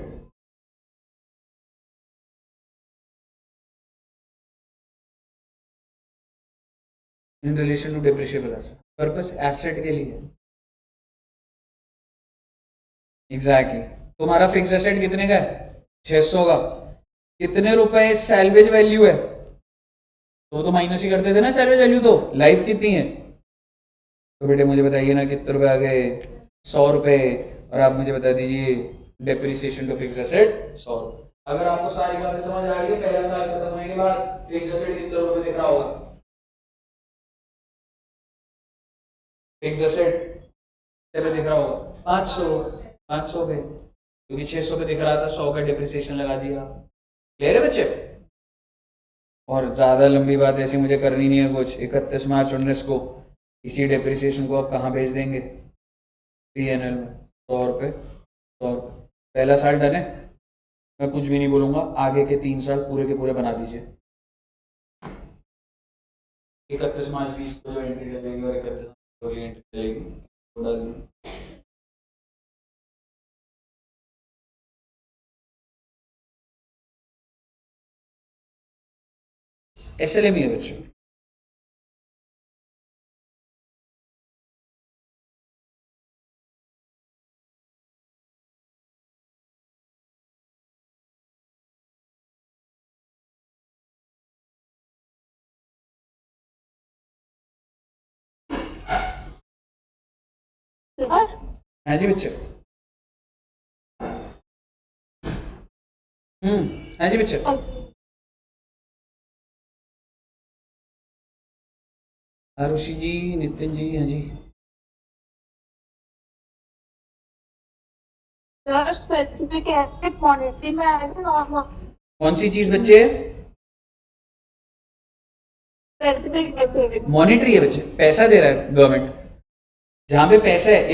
in relation to depreciable asset, purpose asset के लिए। एग्जैक्टली तुम्हारा फिक्स एसेट कितने का है? 600 का। कितने रुपए सैल्वेज वैल्यू है? तो माइनस ही करते थे ना सैल्वेज वैल्यू, तो लाइफ कितनी है? तो बेटे मुझे बताइए ना कितने रुपए आ गए? 100 रुपए। और आप मुझे बता दीजिए डेप्रिसिएशन टू फिक्स एसेट 100 रुपए। अगर आपको सारी बातें समझ आ रही है, पहला साल खत्म होने के बाद फिक्स एसेट कितने रुपए में दिख रहा होगा? फिक्स एसेट पे दिख रहा होगा 500 पे, क्योंकि 600 पे दिख रहा था, 100 का डिप्रिसिएशन लगा दिया। क्लियर है बच्चे? और ज़्यादा लंबी बात ऐसी मुझे करनी नहीं है कुछ। 31 मार्च 19 को इसी डिप्रिसिएशन को आप कहाँ भेज देंगे? PNL में 100 रुपये 100 रुपये। पहला साल डन है, मैं कुछ भी नहीं बोलूँगा। आगे के 3 साल पूरे के पूरे बना दीजिए। 31 मार्च 20 को जो एंट्री चलेगी और 31 मार्च को एंट्री चलेगी, थोड़ा SLM ही है बच्चों। हाँ जी बच्चे। हाँ जी बच्चे। आरुषि जी, नितिन जी, हाँ जी। स्पेसिफिक एसेट मॉनेटरी में आएगा नॉर्मल? कौन सी चीज बच्चे? स्पेसिफिक एसेट मॉनेटरी है बच्चे, पैसा दे रहा है गवर्नमेंट। जहां पे पैसा है,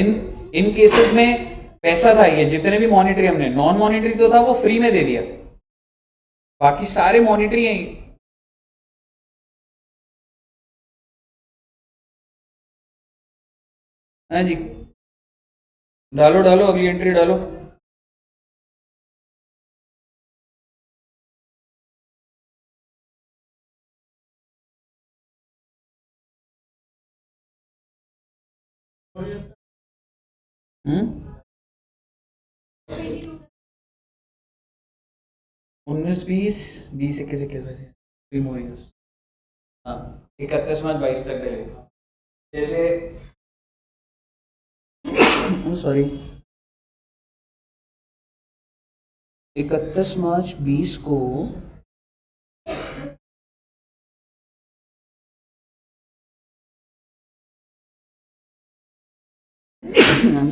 इन केसेस में पैसा था। ये जितने भी मॉनेटरी हमने, नॉन मॉनेटरी तो था वो फ्री में दे दिया, बाकी सारे मॉनेटरी हैं। हाँ जी, डालो डालो, अगली एंट्री डालो। हम्म 19, 20, 21 3 मोर इयर्स। हाँ 31 मार्च 22 तक डलेगा। जैसे सॉरी 31 मार्च 20 को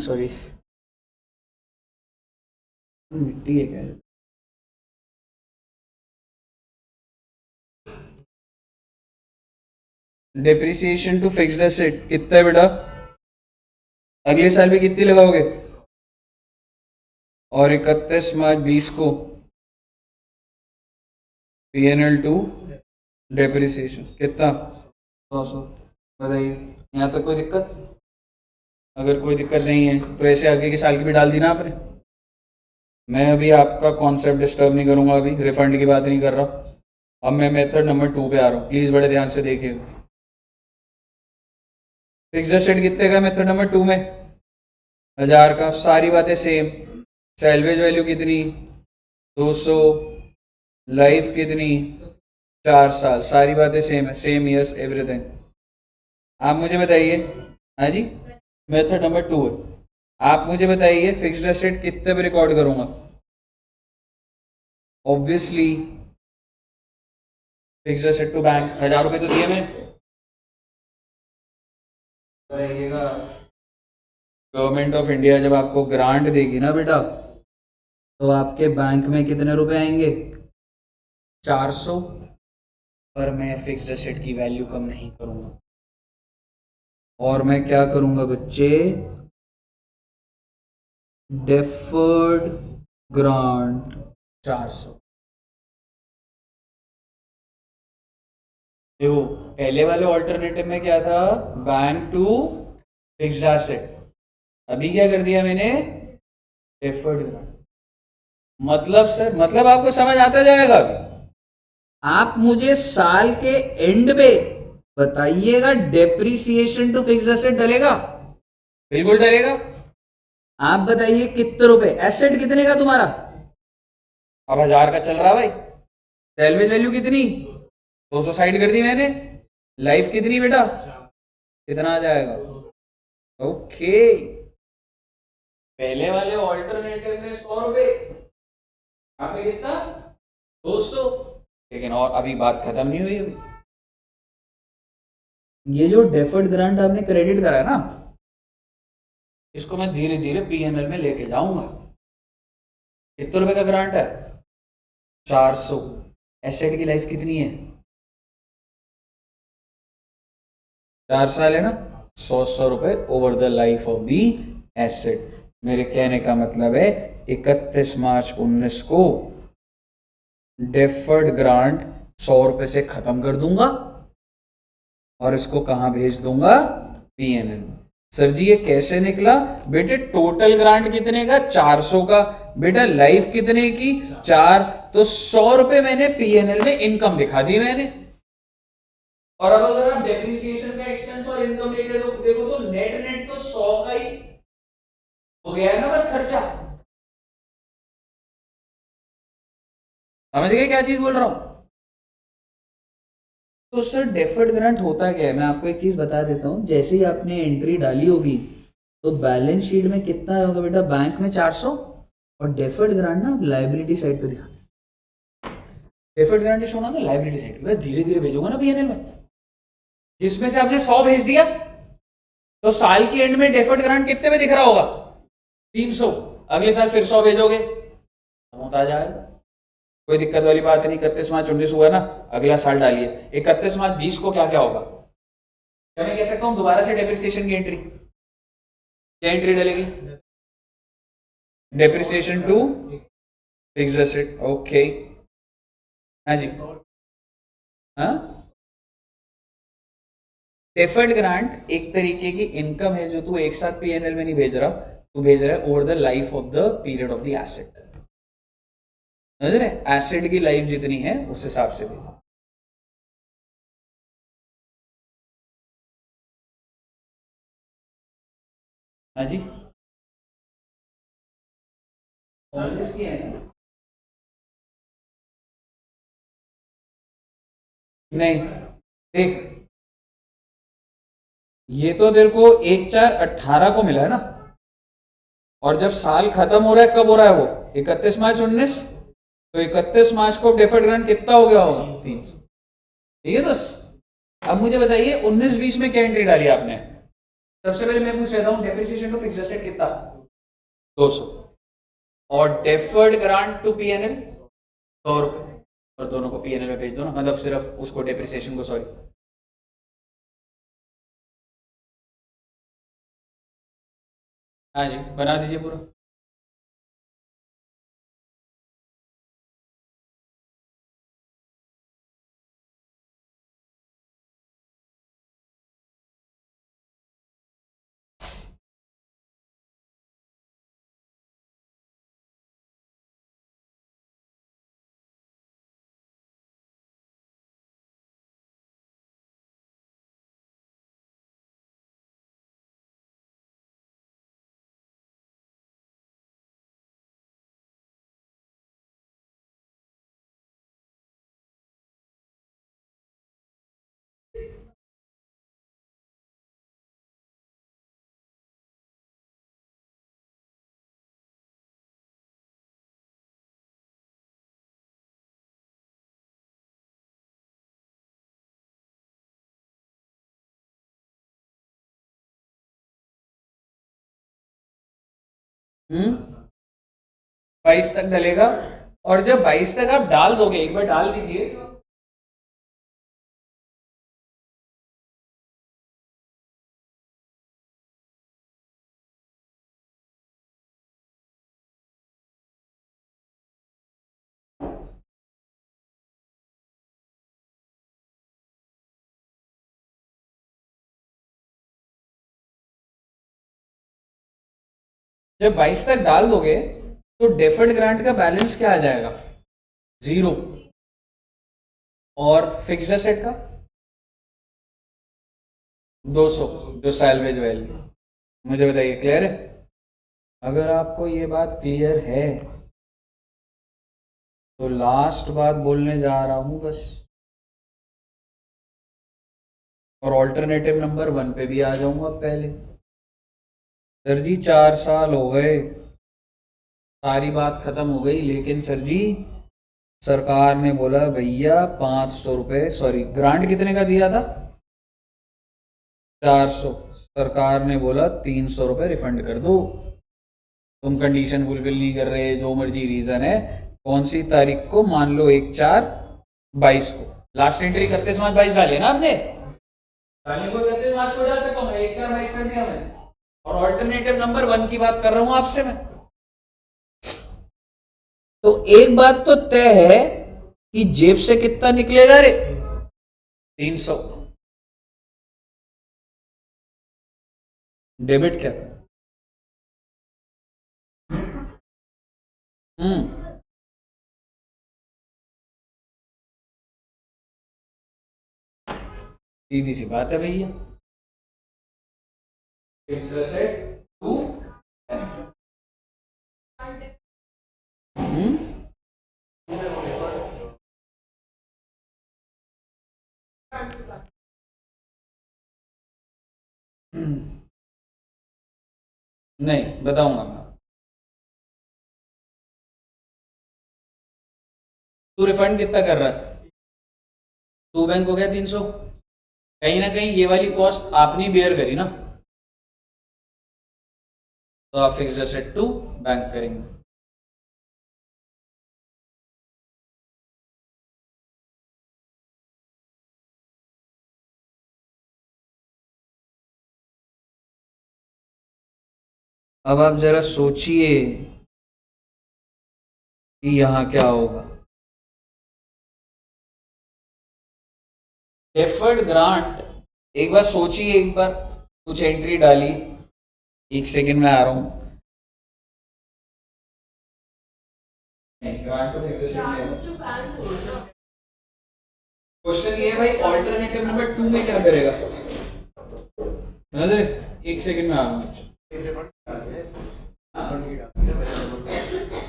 सॉरी मिट्टी है क्या? डेप्रिसिएशन टू फिक्स्ड एसेट कितना है बेटा? अगले साल भी कितनी लगाओगे? और 31 मार्च 20 को PNL टू डेप्रिसिएशन कितना? 100। बताइए यहाँ तक कोई दिक्कत? अगर कोई दिक्कत नहीं है तो ऐसे आगे के साल की भी डाल दी ना आपने। मैं अभी आपका कॉन्सेप्ट डिस्टर्ब नहीं करूंगा, अभी रिफंड की बात नहीं कर रहा। अब मैं मेथड नंबर 2 पे आ रहा हूँ, प्लीज़ बड़े ध्यान से देखिए। फिक्स्ड एसेट कितने का मेथड नंबर 2 में? 1000 का। सारी बातें सेम। सैल्वेज वैल्यू कितनी? 200। लाइफ कितनी? 4 साल। सारी बातें सेम है, सेम ईयर्स एवरीथिंग। आप मुझे बताइए। हाँ जी, मेथड नंबर 2 है। आप मुझे बताइए फिक्स्ड एसेट कितने पे रिकॉर्ड करूंगा? Obviously fixed asset to bank 1000 रुपये तो दिए मैंने। बताइएगा, गवर्नमेंट ऑफ इंडिया जब आपको ग्रांट देगी ना बेटा, तो आपके बैंक में कितने रुपए आएंगे? 400। पर मैं फिक्स्ड एसेट की वैल्यू कम नहीं करूंगा, और मैं क्या करूंगा बच्चे? Deferred grant 400। देखो पहले वाले ऑल्टरनेटिव में क्या था? Bank to fixed asset. अभी क्या कर दिया मैंने? Deferred grant. मतलब सर, मतलब आपको समझ आता जाएगा। अभी आप मुझे साल के एंड पे बताइएगा डेप्रिसिएशन टू फिक्स एसेट डलेगा? बिल्कुल डलेगा। आप बताइए कितने रुपए, एसेट कितने का तुम्हारा? अब 1000 का चल रहा भाई। सैलवेज वैल्यू कितनी? 200 साइड कर दी मैंने। लाइफ कितनी बेटा? कितना आ जाएगा? ओके, पहले वाले ऑल्टरनेटिव में 100 रुपए, यहाँ पे कितना? 200। लेकिन और अभी बात खत्म नहीं हुई। अभी ये जो डेफर्ड ग्रांट आपने क्रेडिट करा है ना, इसको मैं धीरे धीरे पीएनएल में लेके जाऊंगा। कितने रुपए का ग्रांट है? 400। एसेट की लाइफ कितनी है? 4 साल है ना। 100 रुपए over the life of the asset. मेरे कहने का मतलब है 31 मार्च 19 को डेफर्ड ग्रांट 100 रुपए से खत्म कर दूंगा और इसको कहां भेज दूंगा? पीएनएल। सर जी ये कैसे निकला? बेटे टोटल ग्रांट कितने का? 400 का। बेटा लाइफ कितने की? 4। तो 100 रुपए मैंने पीएनएल में इनकम दिखा दी मैंने। और अब अगर आप डेप्रिसिएशन का एक्सपेंस और इनकम लेके देखो तो नेट नेट तो 100 का ही हो गया है ना बस खर्चा। समझ गए क्या चीज बोल रहा हूं? तो सर डेफर्ड ग्रांट होता क्या है? मैं आपको एक चीज बता देता हूं। जैसे ही आपने एंट्री डाली होगी तो बैलेंस शीट में कितना होगा बेटा? बैंक में 400 और डेफर्ड ग्रांट ना लाइबिलिटी साइड पे दिखा। Deferred grant is shown on the liability side. मैं धीरे धीरे भेजूंगा ना पीएनएल में। जिसमें से आपने 100 भेज दिया तो साल के एंड में डेफर्ड ग्रांट कितने में दिख रहा होगा? 300। अगले साल फिर 100 भेजोगे होता जाएगा। कोई दिक्कत वाली बात नहीं। 31 मार्च 19 हुआ ना, अगला साल डालिए। 31 मार्च 20 को क्या क्या होगा? क्या मैं कह सकता हूं दोबारा से डेप्रिसिएशन की एंट्री? क्या एंट्री डलेगी? Depreciation to fixed asset. Okay, हाँ जी। हाँ, डेफर्ड ग्रांट एक तरीके की इनकम है जो तू एक साथ पीएनएल में नहीं भेज रहा, तू भेज रहा है over the life of the period of the asset. समझ रहे? एसिड की लाइफ जितनी है उस हिसाब से भेज। हाँ जी, की है ना? नहीं, देख ये तो तेरे को 1/4/18 को मिला है ना, और जब साल खत्म हो रहा है कब हो रहा है वो? 31 मार्च 19। तो 31 मार्च को डेफर्ड ग्रांट कितना हो गया होगा? 3। ठीक है दोस्त। अब मुझे बताइए 19-20 में क्या एंट्री डाली आपने? सबसे पहले मैं पूछ लेता हूँ डेप्रिसिएशन टू फिक्स्ड एसेट कितना? 200। और डेफर्ड ग्रांट टू पीएनएल 100 रुपए। और दोनों को पीएनएल में भेज दो ना, मतलब सिर्फ उसको डेप्रिसिएशन को, सॉरी। हाँ जी, बना दीजिए पूरा। हम्म, 22 तक डलेगा। और जब 22 तक आप डाल दोगे, एक बार डाल दीजिए, जब 22 तक डाल दोगे तो डेफर्ड ग्रांट का बैलेंस क्या आ जाएगा? 0। और फिक्स्ड एसेट का 200 जो सैलवेज वैल्यू। मुझे बताइए क्लियर है? अगर आपको ये बात क्लियर है तो लास्ट बात बोलने जा रहा हूं बस, और ऑल्टरनेटिव नंबर 1 पे भी आ जाऊंगा पहले। सर जी 4 साल हो गए, सारी बात खत्म हो गई, लेकिन सर जी सरकार ने बोला भैया 500 रुपये, सॉरी ग्रांट कितने का दिया था? 400। सरकार ने बोला 300 रुपये रिफंड कर दो, तुम कंडीशन फुलफिल नहीं कर रहे, जो मर्जी रीजन है। कौन सी तारीख को? मान लो 1/4/22 को। लास्ट एंट्री 31/5 डाली ना आपने? डालने को 31 को डाल सकता हूँ, 1/4/22 कर दिया मैंने। और ऑल्टरनेटिव नंबर 1 की बात कर रहा हूं आपसे मैं। तो एक बात तो तय है कि जेब से कितना निकलेगा रे? 300। डेबिट क्या? सीधी सी बात है भैया। टू नहीं बताऊंगा मैं। तू रिफंड कितना कर रहा है? टू बैंक हो गया 300। कहीं ना कहीं ये वाली कॉस्ट आपने बेयर करी ना, तो आप फिक्स्ड एसेट टू बैंक करेंगे। अब आप जरा सोचिए कि यहां क्या होगा। डेफर्ड ग्रांट, एक बार सोचिए, एक बार कुछ एंट्री डाली। एक सेकंड में आ रहा हूं। क्वेश्चन ये है भाई, ऑल्टरनेटिव नंबर 2 में क्या करेगा? एक सेकंड में आ रहा हूँ।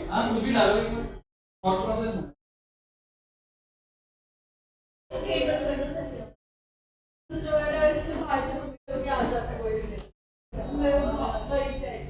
हाँ कुछ भी डालो, एक मिनट थॉट प्रोसेस में। दूसरा वाला से बाहर से कोई आ जाता है, कोई नहीं, मैं वही से आई।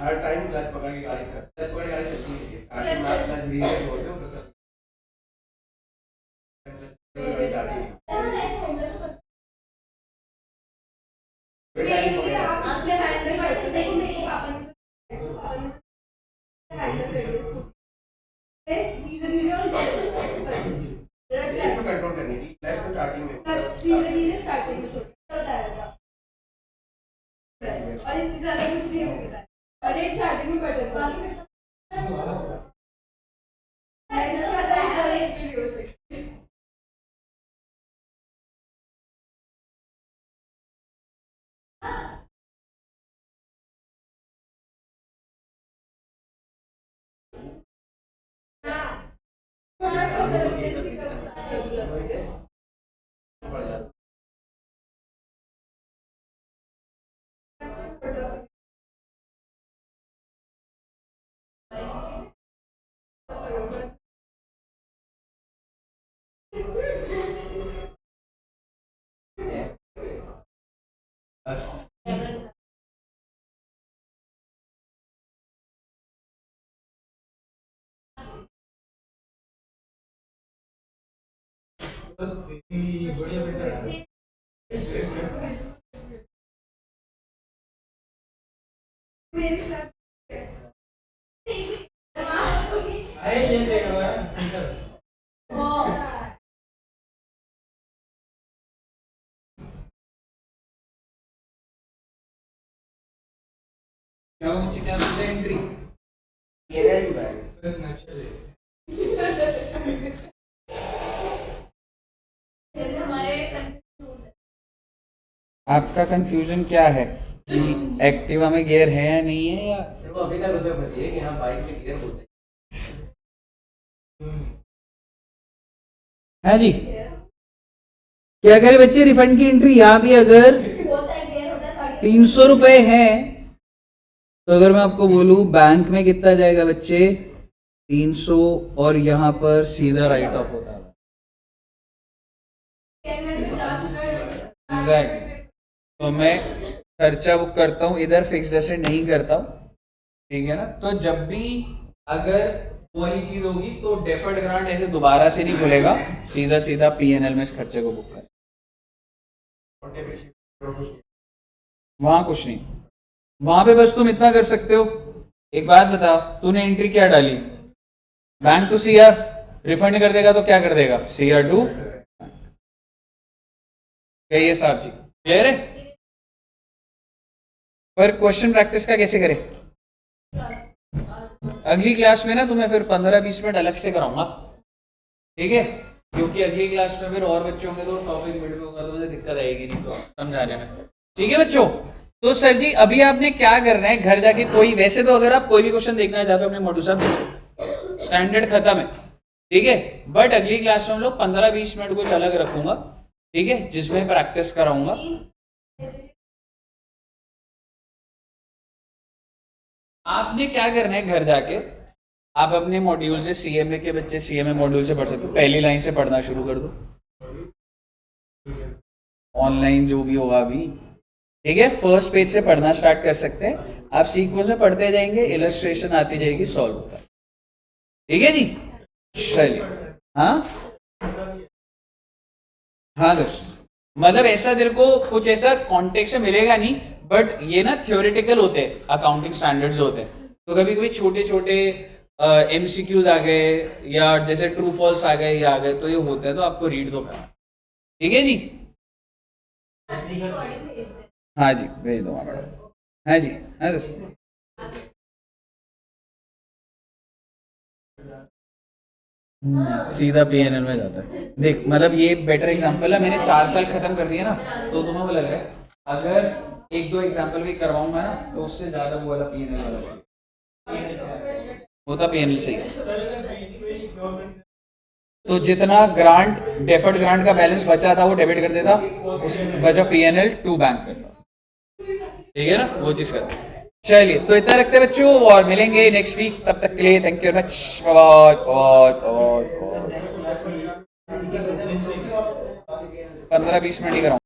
हर टाइम क्लच पकड़ के गाड़ी चलती है, स्टार्टिंग में आप क्लच धीरे से छोड़ते हो, फिर गाड़ी जाती है। आप इससे हैंडल कर सकते हैं, मेरे पापा ने हैंडल कर दिया इसको। धीरे धीरे और बस ब्रेक को कंट्रोल करनी थी, क्लच को स्टार्टिंग में, धीरे धीरे स्टार्टिंग में छोटा बताया था बस, और इससे ज्यादा कुछ नहीं होता। और एक स्टार्टिंग में बटन वाली हैंडल का तो एक भी हो सकता। बढ़िया बेटा मेरे साथ आए ये देखो यार क्या मुझे क्या बोलते हैं एंट्री आपका कंफ्यूजन क्या है कि एक्टिवा में गियर है या नहीं है, या वो अभी तक उसे पता है कि हाँ बाइक में गियर होते हैं। है जी? क्या करें बच्चे, रिफंड की एंट्री यहाँ भी अगर होता है गेयर होता है 300 रुपए है तो अगर मैं आपको बोलूं बैंक में कितना जाएगा बच्चे, 300, और यहाँ पर सीधा राइट ऑफ होता है। एग्जैक्टली। तो मैं खर्चा बुक करता हूँ इधर, फिक्स जैसे नहीं करता हूँ, ठीक है ना। तो जब भी अगर कोई चीज होगी तो डेफर्ड ग्रांट ऐसे दोबारा से नहीं खुलेगा, सीधा सीधा पीएनएल में इस खर्चे को बुक कर। वहां कुछ नहीं, वहां पे बस तुम इतना कर सकते हो। एक बात बता, तूने एंट्री क्या डाली, बैंक टू सीआर, रिफंड कर देगा तो क्या कर देगा, सीआर टू। ये साहब जी क्लियर है? पर क्वेश्चन प्रैक्टिस का कैसे करें, अगली क्लास में ना तुम्हें फिर 15-20 मिनट अलग से कराऊंगा, ठीक है? क्योंकि अगली क्लास में फिर और बच्चों होंगे तो टॉपिक मिड में होगा तो मुझे दिक्कत आएगी नहीं तो समझाने में, ठीक है बच्चों? तो सर जी अभी आपने क्या करना है, घर जाके कोई, वैसे तो अगर आप कोई भी क्वेश्चन देखना चाहते हो अपने मॉड्यूल साहब देख सकते, स्टैंडर्ड खत्म है, ठीक है? बट अगली क्लास में हम लोग 15-20 मिनट कुछ अलग रखूंगा, ठीक है, जिसमें प्रैक्टिस कराऊंगा। आपने क्या करना है, घर जाके आप अपने मॉड्यूल से, सीएमए के बच्चे सीएमए मॉड्यूल से पढ़ सकते हो, पहली लाइन से पढ़ना शुरू कर दो, ऑनलाइन जो भी होगा अभी, ठीक है? फर्स्ट पेज से पढ़ना स्टार्ट कर सकते हैं आप, सीक्वेंस में पढ़ते जाएंगे, इलस्ट्रेशन आती जाएगी, सॉल्व होता है, ठीक है जी? चलिए, हाँ दोस्त, मतलब ऐसा तेरे को कुछ ऐसा कॉन्टेक्स्ट से मिलेगा नहीं, बट ये ना थ्योरेटिकल होते हैं, अकाउंटिंग स्टैंडर्ड्स होते हैं, तो कभी कभी छोटे छोटे एमसीक्यूज आ गए या जैसे ट्रू फॉल्स आ गए या आ गए तो ये होता है, तो आपको रीड तो करना, ठीक है जी? हाँ जी भेज दो मैडम, हाँ जी, हाँ दोस्त। सीधा पीएनएल में जाता है। देख मतलब ये बेटर एग्जांपल है, मैंने 4 साल खत्म कर दिया ना, तो तुम्हें वो लग रहा है अगर 1-2 एग्जांपल भी करवाऊंगा ना तो उससे ज्यादा वो वाला पीएनएल वाला होता, पीएनएल सही है। तो जितना ग्रांट, डेफर्ड ग्रांट का बैलेंस बचा था वो डेबिट कर देता, उसके बचा पीएनएल टू बैंक करता, ठीक है ना, वो चीज करता। चलिए तो इतना रखते हैं बच्चों, और मिलेंगे नेक्स्ट वीक, तब तक के लिए thank you very much, bye bye. 15-20 minute ही कराऊंगा।